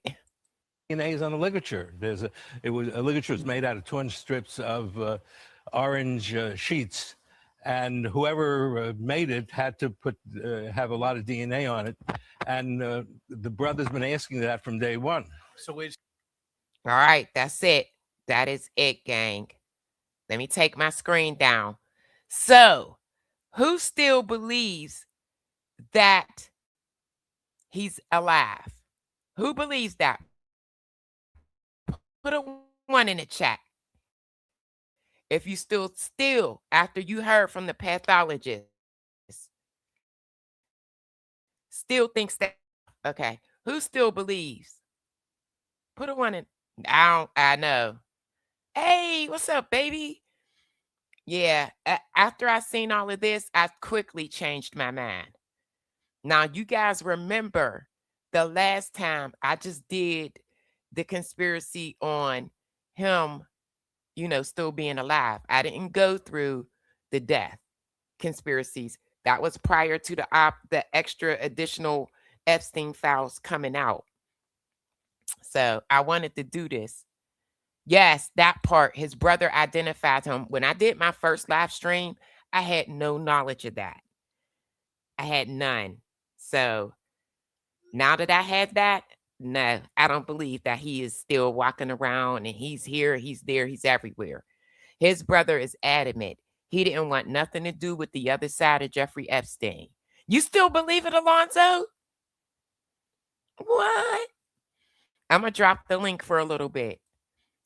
DNA is on a ligature. A ligature was made out of 200 strips of orange sheets, and whoever made it had to have a lot of DNA on it. And the brother's been asking that from day one. So all right, that's it. That is it, gang. Let me take my screen down. So, who still believes that he's alive? Who believes that? Put a 1 in the chat. If you still, after you heard from the pathologist, still thinks that, okay, who still believes? Put a 1 in. I know. Hey, what's up, baby? Yeah, after I seen all of this, I quickly changed my mind. Now, you guys remember the last time I just did the conspiracy on him, still being alive. I didn't go through the death conspiracies. That was prior to the extra additional Epstein files coming out. So I wanted to do this. Yes, that part, his brother identified him. When I did my first live stream, I had no knowledge of that. I had none. So now that I had that, no, I don't believe that he is still walking around and he's here, he's there, he's everywhere. His brother is adamant. He didn't want nothing to do with the other side of Jeffrey Epstein. You still believe it, Alonzo? What? I'm going to drop the link for a little bit.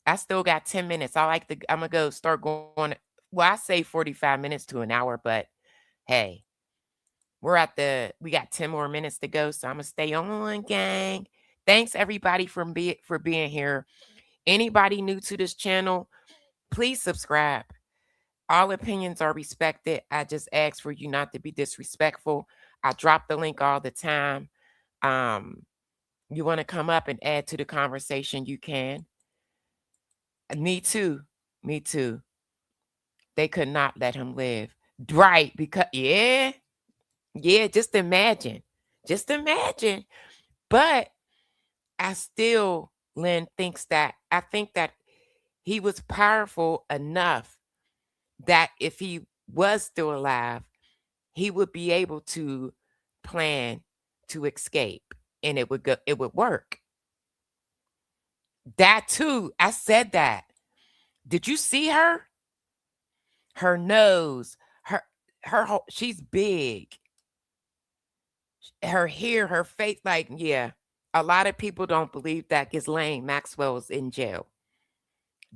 I still got 10 minutes. I'm gonna go start going. Well, I say 45 minutes to an hour, but hey, we got 10 more minutes to go. So I'm gonna stay on, gang. Thanks everybody for being here. Anybody new to this channel, please subscribe. All opinions are respected. I just ask for you not to be disrespectful. I drop the link all the time. You want to come up and add to the conversation, you can. Me too. Me too. They could not let him live. Right, because yeah, just imagine. Just imagine. But I still, Lynn, I think that he was powerful enough that if he was still alive, he would be able to plan to escape, and it would work. That too, I said that. Did you see her? Her nose, she's big. Her hair, her face, like, yeah. A lot of people don't believe that Ghislaine Maxwell is in jail.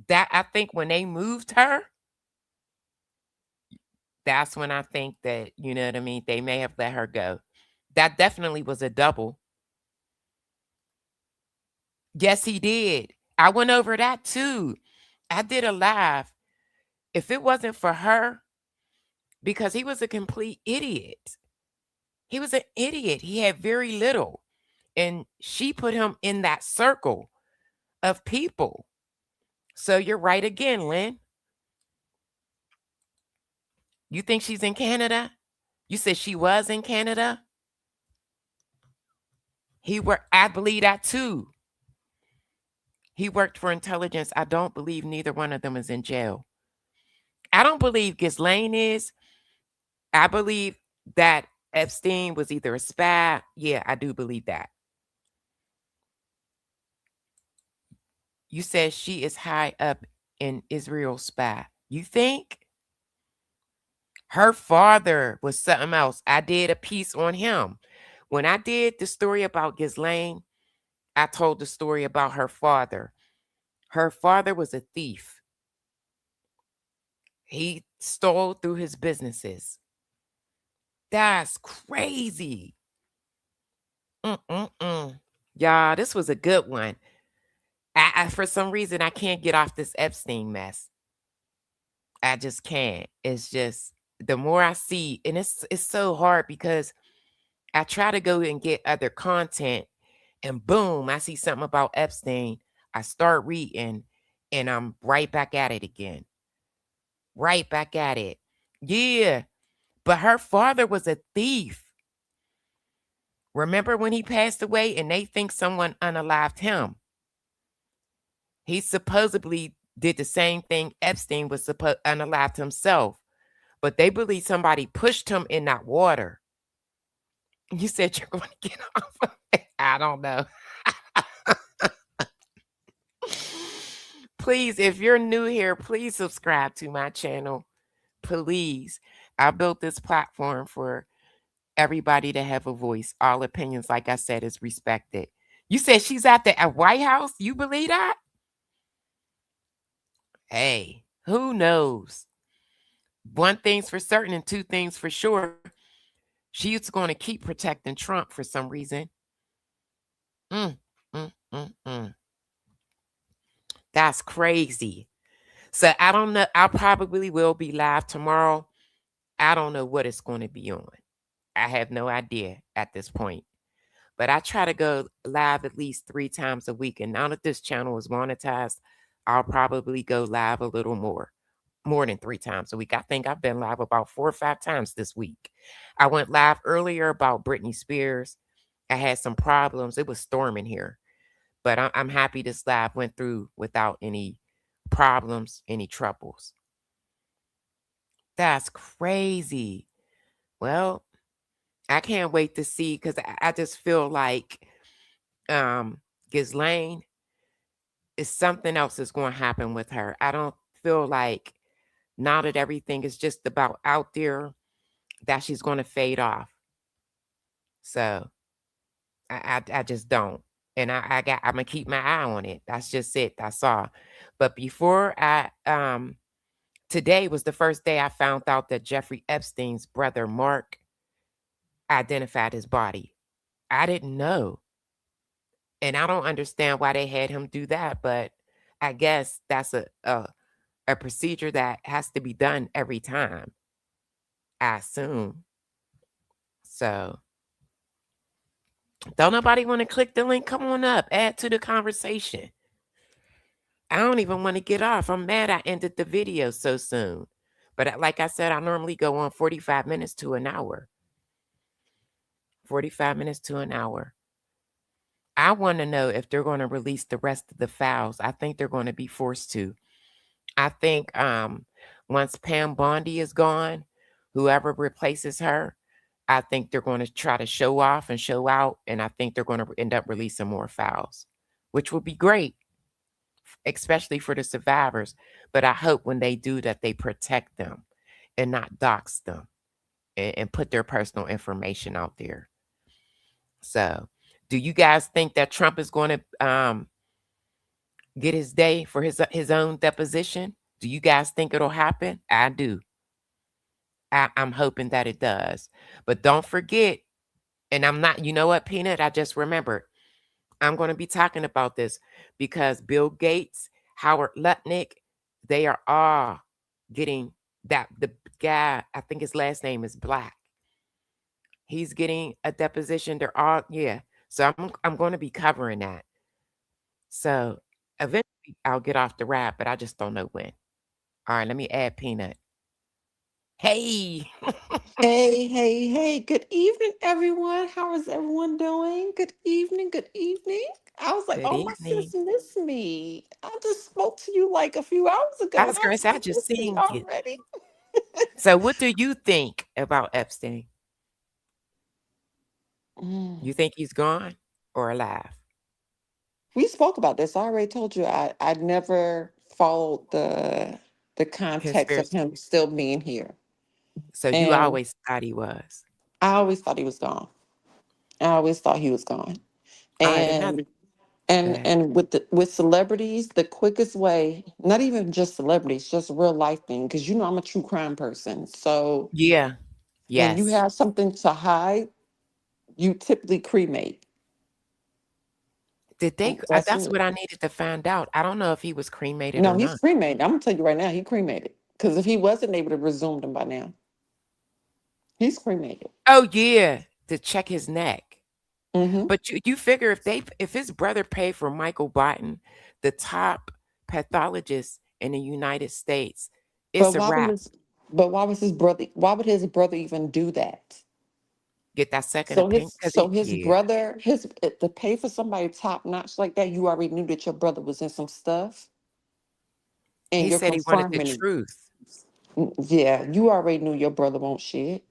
That, I think when they moved her, that's when I think that, you know what I mean, they may have let her go. That definitely was a double. Yes, he did. I went over that too. I did a live. If it wasn't for her, because he was a complete idiot. He was an idiot. He had very little. And she put him in that circle of people. So you're right again, Lynn. You think she's in Canada? You said she was in Canada? I believe that too. He worked for intelligence. I don't believe neither one of them is in jail. I don't believe Ghislaine is. I believe that Epstein was either a spy. Yeah, I do believe that. You said she is high up in Israel spy. You think? Her father was something else. I did a piece on him. When I did the story about Ghislaine, I told the story about her father. Her father was a thief. He stole through his businesses. That's crazy. Y'all, this was a good one. For some reason, I can't get off this Epstein mess. I just can't. It's just, the more I see, and it's so hard because I try to go and get other content, and boom, I see something about Epstein. I start reading, and I'm right back at it again. Right back at it. Yeah. But her father was a thief. Remember when he passed away and they think someone unalived him? He supposedly did the same thing Epstein was unalived himself. But they believe somebody pushed him in that water. You said you're going to get off of it. I don't know. Please, if you're new here, please subscribe to my channel. Please. I built this platform for everybody to have a voice. All opinions, like I said, is respected. You said she's at the White House? You believe that? Hey, who knows? One thing's for certain and two things for sure. She's going to keep protecting Trump for some reason. That's crazy. So I don't know. I probably will be live tomorrow. I don't know what it's going to be on. I have no idea at this point. But I try to go live at least 3 times a week. And now that this channel is monetized, I'll probably go live a little more than 3 times a week. I think I've been live about 4 or 5 times this week. I went live earlier about Britney Spears. I had some problems. It was storming here. But I'm happy this live went through without any problems, any troubles. That's crazy. Well, I can't wait to see, because I just feel like Ghislaine, is something else is going to happen with her. I don't feel like now that everything is just about out there that she's going to fade off. So I just don't. And I'm going to keep my eye on it. That's just it. That's all. But before today was the first day I found out that Jeffrey Epstein's brother, Mark, identified his body. I didn't know. And I don't understand why they had him do that, but I guess that's a procedure that has to be done every time, I assume. So, don't nobody want to click the link? Come on up, add to the conversation. I don't even want to get off. I'm mad I ended the video so soon. But like I said, I normally go on 45 minutes to an hour. 45 minutes to an hour. I want to know if they're going to release the rest of the files. I think they're going to be forced to. I think once Pam Bondi is gone, whoever replaces her, I think they're going to try to show off and show out. And I think they're going to end up releasing more files, which would be great, especially for the survivors. But I hope when they do that, they protect them and not dox them and put their personal information out there. So do you guys think that Trump is going to get his day for his own deposition? Do you guys think it'll happen? I do. I'm hoping that it does. But don't forget, and I'm not, you know what, Peanut? I just remembered. I'm going to be talking about this because Bill Gates, Howard Lutnick, they are all getting that. The guy, I think his last name is Black. He's getting a deposition. They're all, yeah. So I'm going to be covering that. So eventually I'll get off the rap, but I just don't know when. All right, let me add Peanut. Hey. Hey. Good evening, everyone. How is everyone doing? Good evening. I was like, Good oh, my evening. sis missed me. I just spoke to you like a few hours ago. I And was I going to was say, I like, just missed me seen you. already. So what do you think about Epstein? You think he's gone or alive? We spoke about this. I already told you I never followed the context of Conspiracy. him still being here. So you And always thought he was. I always thought he was gone. I always thought he was gone. All right, another. And with celebrities, the quickest way, not even just celebrities, just real life thing, because you know I'm a true crime person. So Yeah. when you Yes. have something to hide, you typically cremate. Did they? That's That's it. what I needed to find out. I don't know if he was cremated No, or he's not. cremated. I'm gonna tell you right now, he cremated. Because if he wasn't, they would have resumed him by now. He's cremated. Oh yeah, to check his neck. Mm-hmm. But you figure if his brother paid for Michael Barton, the top pathologist in the United States, it's a wrap. Why would his brother even do that? Get that second So opinion because his yeah, brother, to pay for somebody top notch like that, you already knew that your brother was in some stuff, and he you're said he wanted the confirming it. truth. Yeah, you already knew your brother won't shit.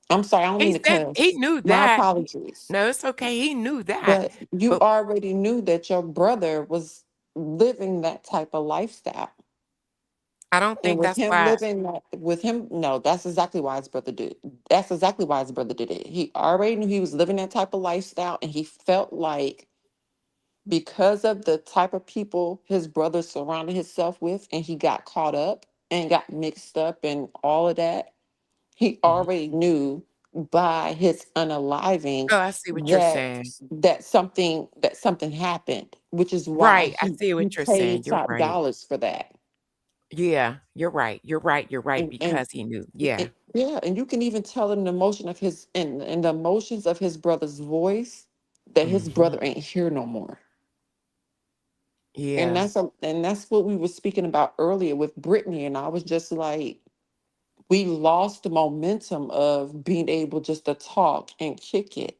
I'm sorry, I don't mean He to said he cuss. knew My that. apologies. No, it's okay. He knew that. But you But already knew that your brother was living that type of lifestyle. I don't And think that's why. no, that's exactly why his brother did. That's exactly why his brother did it. He already knew he was living that type of lifestyle, and he felt like because of the type of people his brother surrounded himself with, and he got caught up and got mixed up and all of that, he already knew by his unaliving Oh, I see what you're that saying. something happened, which is why Right. I see he what you're saying. paid You're top right. dollars for that. Yeah, you're right. You're right. You're right. And Because he knew. Yeah. yeah, and you can even tell in the emotion of his in the emotions of his brother's voice that his Hmm. brother ain't here no more. And Yeah. that's what we were speaking about earlier with Brittany. And I was just like, we lost the momentum of being able just to talk and kick it.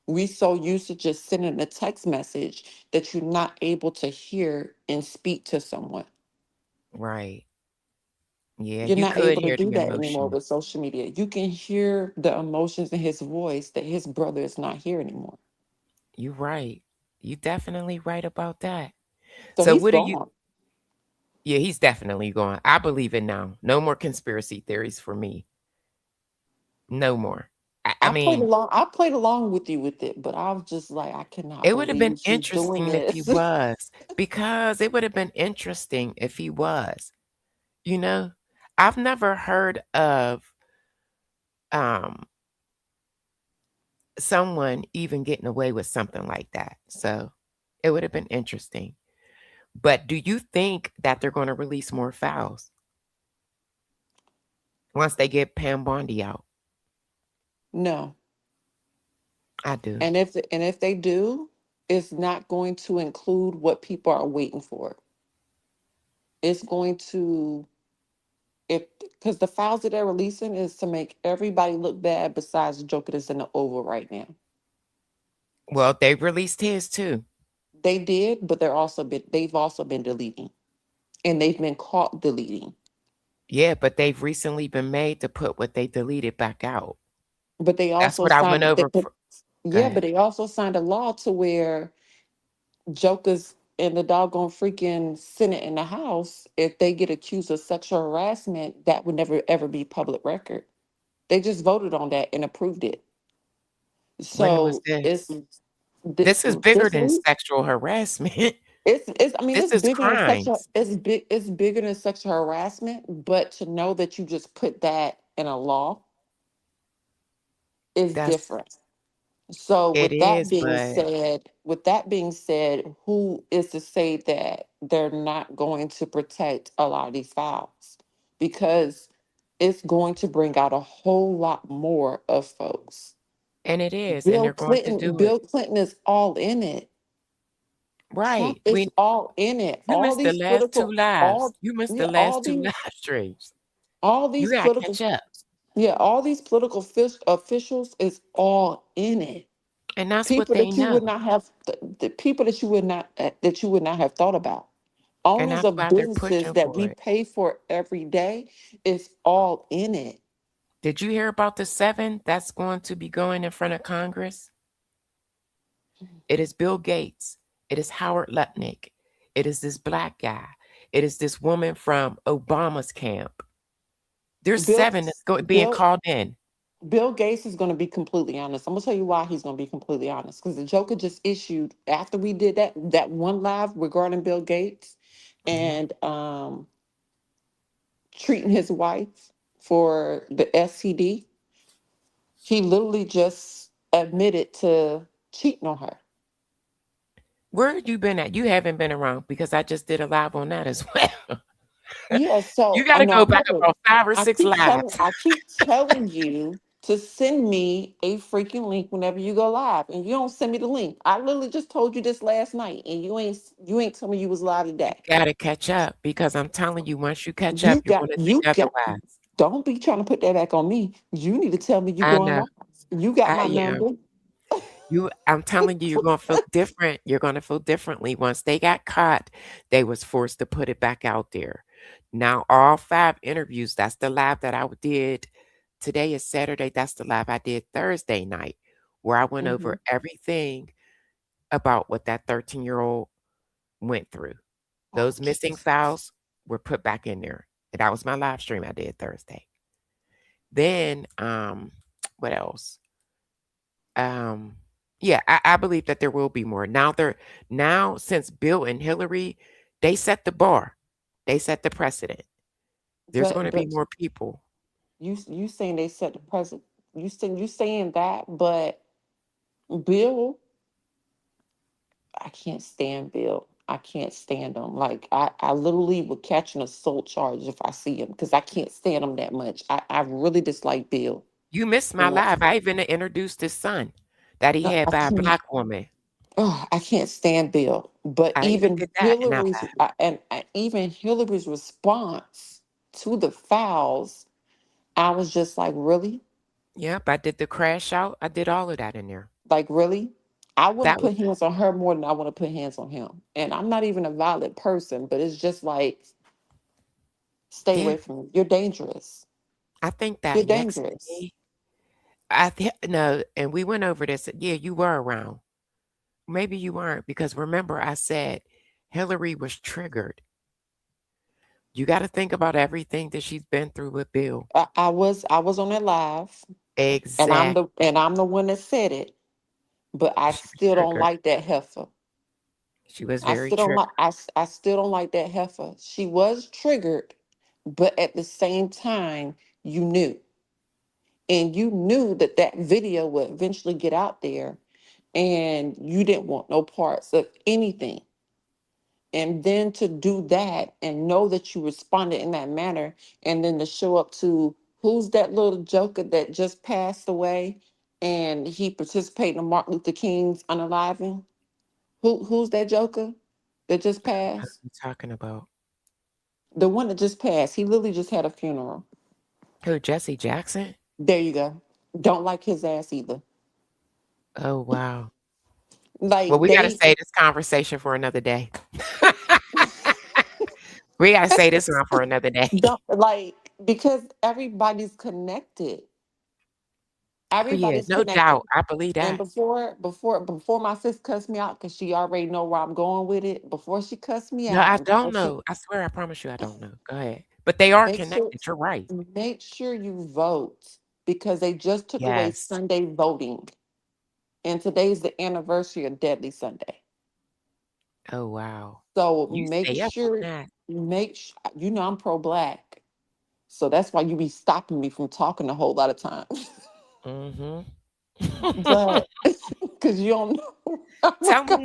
We so used to just sending a text message that you're not able to hear and speak to someone. Right. Yeah. You're You not could able to hear do the that anymore emotion. with social media. You can hear the emotions in his voice that his brother is not here anymore. You're right. You definitely right about that. So So he's what do you? gone. Yeah, he's definitely gone. I believe it now. No more conspiracy theories for me. No more. I played mean, along. I played along with you with it, but I was just like, I cannot it would have been believe she's doing interesting if he this. was, because it would have been interesting if he was. You know, I've never heard of um someone even getting away with something like that. So it would have been interesting. But do you think that they're going to release more files once they get Pam Bondi out? No. I do. And if they do, it's not going to include what people are waiting for. It's going to, if because the files that they're releasing is to make everybody look bad besides the Joker that's in the Oval right now. Well, they released his too. They did, but they've also been deleting, and they've been caught deleting. Yeah, but they've recently been made to put what they deleted back out. But they That's also what I went over. Go ahead. but they also signed a law to where Jokers in the doggone freaking Senate in the House, if they get accused of sexual harassment, that would never ever be public record. They just voted on that and approved it. When was So this? This is bigger this than week. sexual harassment. It's I mean This it's is bigger than sexual crimes. it's bigger than sexual harassment, but to know that you just put that in a law is That's different. So it is, but with that being said, who is to say that they're not going to protect a lot of these files? Because it's going to bring out a whole lot more of folks. and it is, and they're going to do it. Bill Clinton is all in it. Trump Right. is all in it. You missed the last two lives. You missed the last two live streams. all You these gotta political catch up. all these political officials is all in it. And that's what People they that you know. would not have the people that you would not have thought about. And Owners that's of why they're businesses pushing that for we it. pay for every day is all in it. Did you hear about the 7 that's going to be going in front of Congress? It is Bill Gates. It is Howard Lutnick. It is this black guy. It is this woman from Obama's camp. There's 7 that's being called in. Bill Gates is going to be completely honest. I'm going to tell you why he's going to be completely honest. Because the Joker just issued, after we did that one live regarding Bill Gates and treating his wife for the STD, he literally just admitted to cheating on her. Where have you been at? You haven't been around because I just did a live on that as well. Yeah, so You got to go back about 5 or 6 lives. I keep telling you to send me a freaking link whenever you go live, and you don't send me the link. I literally just told you this last night, and you ain't tell me you was live today. Got to catch up because I'm telling you, once you catch up, you're going to think otherwise. Don't be trying to put that back on me. You need to tell me you're going live. You got my number. I'm telling you, you're going to feel different. You're going to feel differently. Once they got caught, they was forced to put it back out there. Now, all 5 interviews, that's the live that I did. Today is Saturday. That's the live I did Thursday night, where I went over everything about what that 13-year-old went through. Those missing files were put back in there. And that was my live stream I did Thursday. Then, what else? Yeah, I believe that there will be more. Now, since Bill and Hillary, they set the bar. They set the precedent. There's going to be more people. You saying they set the precedent. You saying that, but Bill, I can't stand Bill. I can't stand him. Like I literally would catch an assault charge if I see him because I can't stand him that much. I really dislike Bill. You missed my live. I even introduced his son that he had by a black woman. Oh, I can't stand Bill. But even Hillary's response to the files, I was just like, really? Yep, I did the crash out. I did all of that in there. Like, really? I wouldn't put hands on her more than I want to put hands on him. And I'm not even a violent person, but it's just like, stay away from me. You're dangerous. I think that you're dangerous. No, and we went over this. Yeah, you were around. Maybe you weren't, because remember I said Hillary was triggered. You got to think about everything that she's been through with Bill. I was on that live. Exactly. And I'm the one that said it, but I She was still don't triggered. like that heifer. She was I very still don't triggered. like I still don't like that heifer. She was triggered, but at the same time, you knew. And you knew that that video would eventually get out there, and you didn't want no parts of anything. And then to do that and know that you responded in that manner, and then to show up to who's that little joker that just passed away and he participated in Martin Luther King's unaliving? Who's that joker that just What are passed? you talking about? The one that just passed. He literally just had a funeral. Who, Jesse Jackson? There you go. Don't like his ass either. Oh, wow. Like Well, we got to save this conversation for another day. We got to save this one for another day. don't like because everybody's connected. Oh, yeah, Everybody's no connected. doubt. I believe And that. before my sis cussed me out, because she already know where I'm going with it. Before she cussed me No, out, I and before don't she know. I swear, I promise you, I don't know. Go ahead. But they are make sure connected. You're right. make sure you vote because they just took away Yes. Sunday voting, and today's the anniversary of Deadly Sunday. Oh, wow. So You stay up on that. you know I'm pro-black, so that's why you be stopping me from talking a whole lot of times. Mm-hmm. But because you don't know. Tell them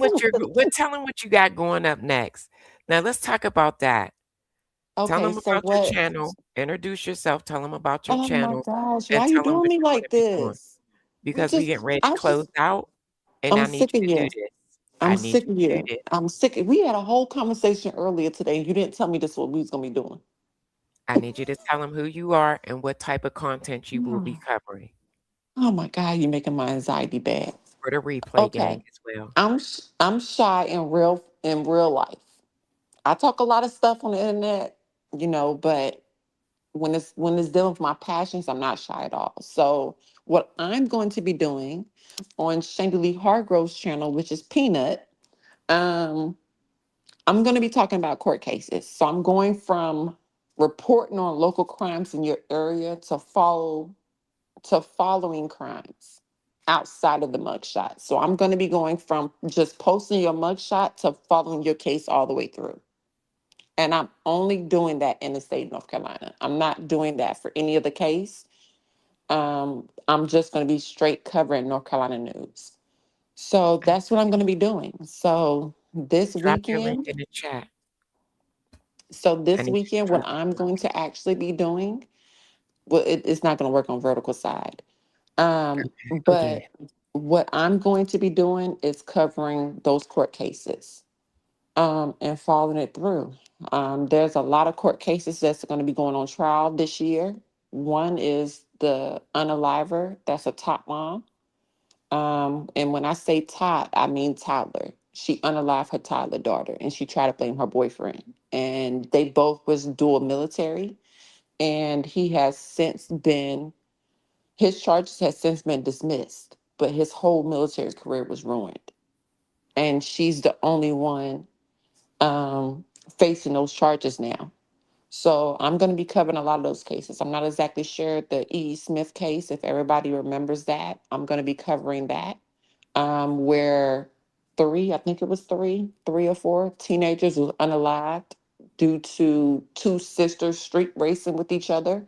tell them what you got going up next. Now let's talk about that. Tell Okay, them so about your what? channel. Introduce yourself. Tell them about your Oh my channel, gosh, and why you tell them doing what me you're going like to be doing. this? We Because we just, getting ready to I'm close just, out, and I'm I need sick of you to do you. this. I I'm need sick you of to do you. this. I'm sick. We had a whole conversation earlier today, and you didn't tell me this is what we was gonna be doing. I need you to tell them who you are and what type of content you will be covering Oh my God, you're making my anxiety bad. for the replay gang Okay, as well. I'm shy in real life. I talk a lot of stuff on the internet, but when it's dealing with my passions, I'm not shy at all. So what I'm going to be doing on Shandy Hargrove's channel, which is Peanut, um, I'm going to be talking about court cases. So I'm going from reporting on local crimes in your area to following crimes outside of the mugshot. So I'm going to be going from just posting your mugshot to following your case all the way through. And I'm only doing that in the state of North Carolina. I'm not doing that for any other case. I'm just going to be straight covering North Carolina news. So that's what I'm going to be doing. So this Drop your link weekend, in the chat. I need you to what drop I'm going to actually be doing, well, it's not going to work on vertical side. again. But what I'm going to be doing is covering those court cases and following it through. There's a lot of court cases that's going to be going on trial this year. One is the unaliver, that's a top mom. And when I say tot, I mean toddler. She unalived her toddler daughter and she tried to blame her boyfriend. And they both was dual military. And his charges has since been dismissed, but his whole military career was ruined. And she's the only one facing those charges now. So I'm going to be covering a lot of those cases. I'm not exactly sure the E. Smith case, if everybody remembers that. I'm going to be covering that, where I think it was three or four teenagers was unalived due to two sisters street racing with each other.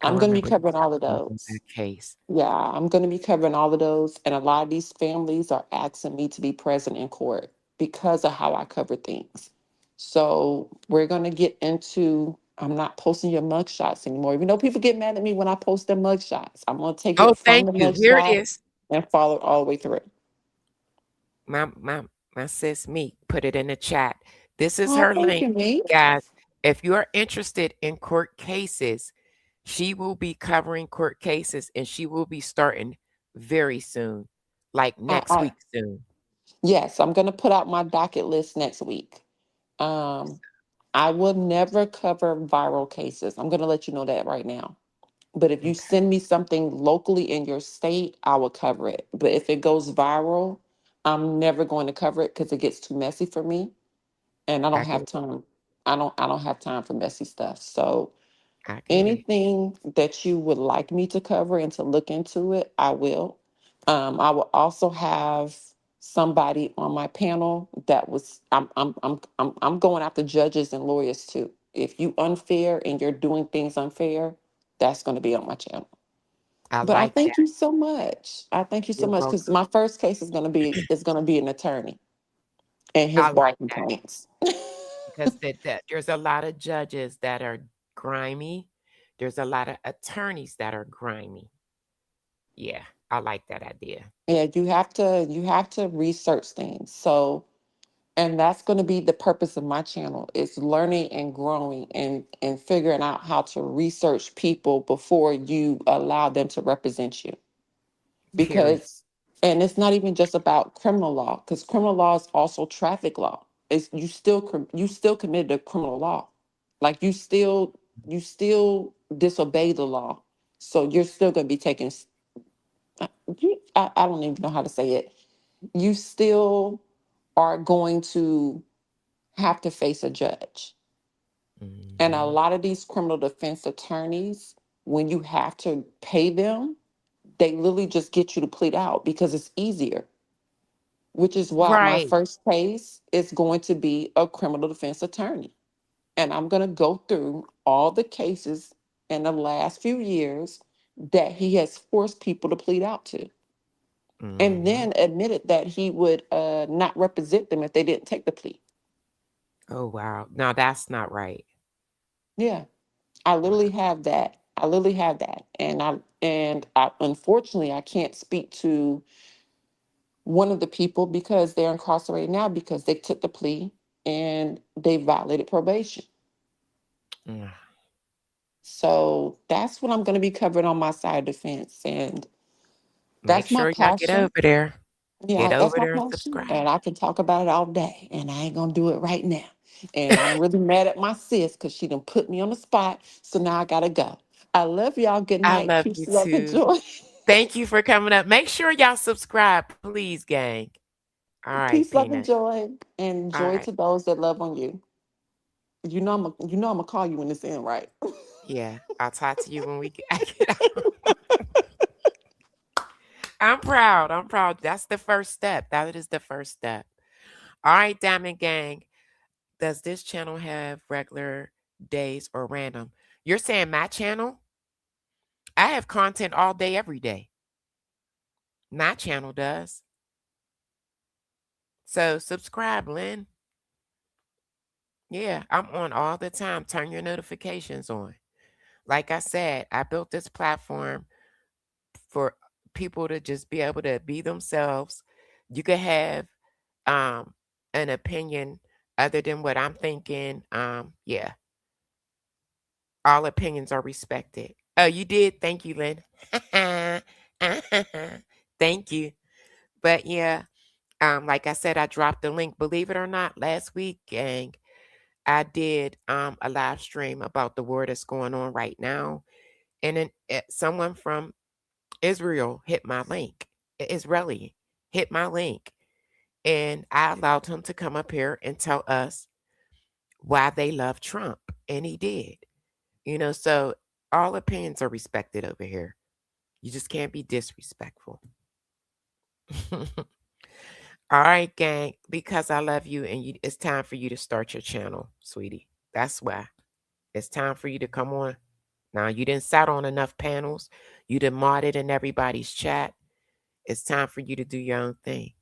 I I'm going to be remember you covering all of talking about those. that case. Yeah, I'm going to be covering all of those. And a lot of these families are asking me to be present in court because of how I cover things. So we're going to get into, I'm not posting your mugshots anymore. Even though people get mad at me when I post their mugshots, I'm going to take Oh, it from thank the you. Here it mugshot is. and follow it all the way through. My sis Meek put it in the chat. This is Oh, her thank link, you, Meek. guys. If you're interested in court cases, she will be covering court cases and she will be starting very soon, like next week soon. Yes, I'm going to put out my docket list next week. I will never cover viral cases. I'm going to let you know that right now. But if you send me something locally in your state, I will cover it. But if it goes viral, I'm never going to cover it because it gets too messy for me, and I don't have time. I don't have time for messy stuff. So I get it. Anything that you would like me to cover and to look into it, I will. I will also have somebody on my panel that was. I'm going after judges and lawyers too. If you unfair and you're doing things unfair, that's going to be on my channel. I But I like thank that. you so much. I thank you so You're much welcome. because my first case is going to be an attorney and his I bar like that complaints. because there's a lot of judges that are grimy. There's a lot of attorneys that are grimy. Yeah, I like that idea. Yeah, you have to research things. So, and that's going to be the purpose of my channel is learning and growing and figuring out how to research people before you allow them to represent you. Period. Because and it's not even just about criminal law because criminal law is also traffic law. It's you still committed a criminal law. Like you still disobey the law. So you're still going to be taking I don't even know how to say it. You still are going to have to face a judge. And a lot of these criminal defense attorneys, when you have to pay them, they literally just get you to plead out because it's easier, which is why my Right. first case is going to be a criminal defense attorney. And I'm going to go through all the cases in the last few years that he has forced people to plead out to. And then admitted that he would not represent them if they didn't take the plea. Oh wow. Now that's not right. Yeah, I literally have that. And I unfortunately I can't speak to one of the people because they're incarcerated now because they took the plea and they violated probation. Mm. So that's what I'm going to be covering on my side of the fence, and Make that's my sure y'all get passion. over there. Yeah, Get that's over my there and passion, subscribe. and I can talk about it all day, and I ain't gonna do it right now. And I'm really mad at my sis because she done put me on the spot, so now I gotta go. I love y'all. Good I night. love you Peace, love, and too. joy. Thank you for coming up. Make sure y'all subscribe, please, gang. All right, Peace, love, and Peanut. joy, and All joy right. to those that love on you. You know I'm gonna call you when it's in, right? Yeah, I'll talk to you when we get out. I'm proud. I'm proud. That's the first step. That is the first step. All right, Diamond Gang. Does this channel have regular days or random? You're saying my channel? I have content all day, every day. My channel does. So subscribe, Lynn. Yeah, I'm on all the time. Turn your notifications on. Like I said, I built this platform for people to just be able to be themselves. You could have an opinion other than what I'm thinking. Yeah. All opinions are respected. Oh, you did? Thank you, Lynn. Thank you. But yeah, like I said, I dropped the link. Believe it or not, last week, gang, I did a live stream about the war that's going on right now. And then someone from Israel hit my link. Israeli hit my link. And I allowed him to come up here and tell us why they love Trump. And he did. So all opinions are respected over here. You just can't be disrespectful. All right, gang, because I love you and it's time for you to start your channel, sweetie. That's why. It's time for you to come on. Now, you didn't sat on enough panels. You done modded in everybody's chat. It's time for you to do your own thing.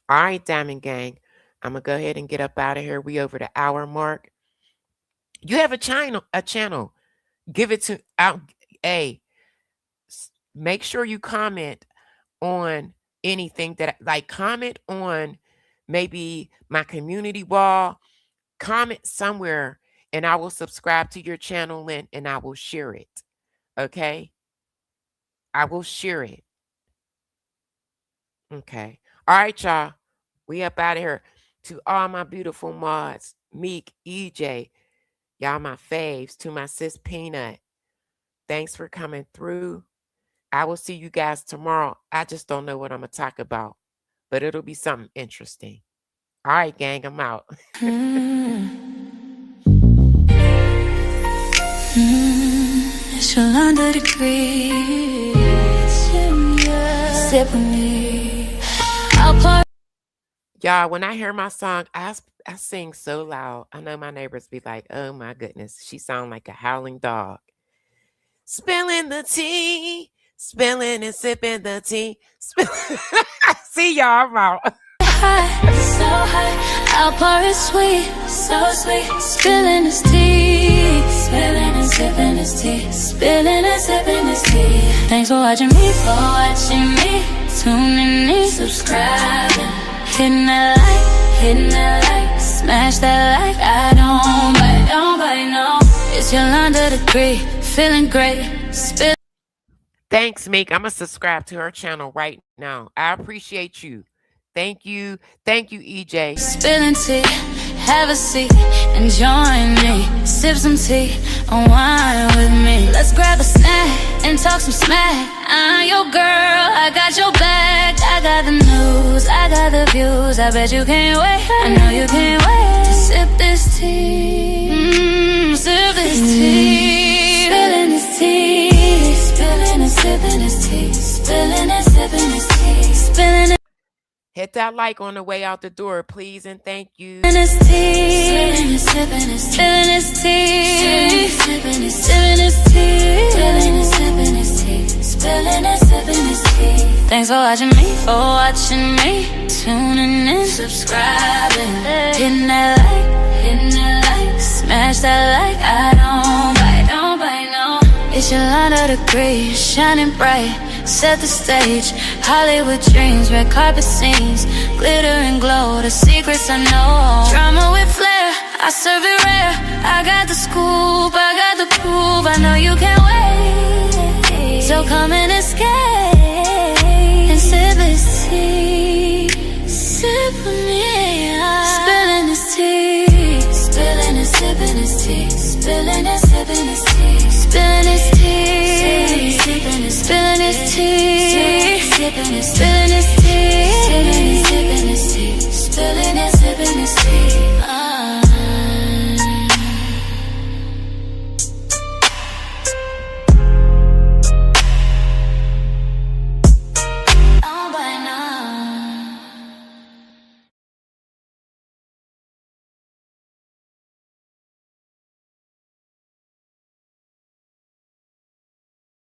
All right, Diamond Gang. I'm going to go ahead and get up out of here. We over the hour mark. You have a channel. Give it to hey. Make sure you comment on anything that comment on maybe my community wall. Comment somewhere and I will subscribe to your channel and I will share it. Okay? I will share it. Okay. All right, y'all. We up out of here. To all my beautiful mods, Meek, EJ, y'all my faves. To my sis Peanut, thanks for coming through. I will see you guys tomorrow. I just don't know what I'm going to talk about, but it'll be something interesting. All right, gang, I'm out. It's your under degree. Sip with me. I'll pour. Y'all, when I hear my song, I sing so loud. I know my neighbors be like, oh my goodness, she sound like a howling dog. Spilling the tea, spilling and sipping the tea. See y'all, I'm out. So high, I'll pour it sweet, so sweet. Spilling his tea, spilling and sipping his tea, spilling and sipping his tea. Thanks for watching me, tuning in, subscribing, hitting that like, smash that like. I don't bite, no. It's Yolanda degree, feeling great. Thanks, Meek. I'm gonna subscribe to her channel right now. I appreciate you. Thank you, EJ. Spilling tea, have a seat and join me. Sip some tea, unwind with me. Let's grab a snack and talk some smack. I'm your girl, I got your back. I got the news, I got the views. I bet you can't wait, I know you can't wait to sip this tea. Sip this tea. Spilling this tea. Spilling and sipping this tea. Spilling and sipping this tea. Spilling it. Hit that like on the way out the door, please, and thank you. Spilling his tea, spilling his tea, spilling his tea, spilling his tea, spilling his tea. Thanks for watching me, tuning in, subscribing, hitting that like, smash that like. I don't bite, no. It's Yolanda degree, shining bright. Set the stage, Hollywood dreams, red carpet scenes, glitter and glow, the secrets I know. Drama with flair, I serve it rare. I got the scoop, I got the proof. I know you can't wait, so come and escape and sip this tea. Sip with me, spilling this tea, spilling and sipping this tea, spilling and sipping this tea, spilling this tea, spilling this tea, spilling this tea, spilling this tea, spilling and sipping this tea.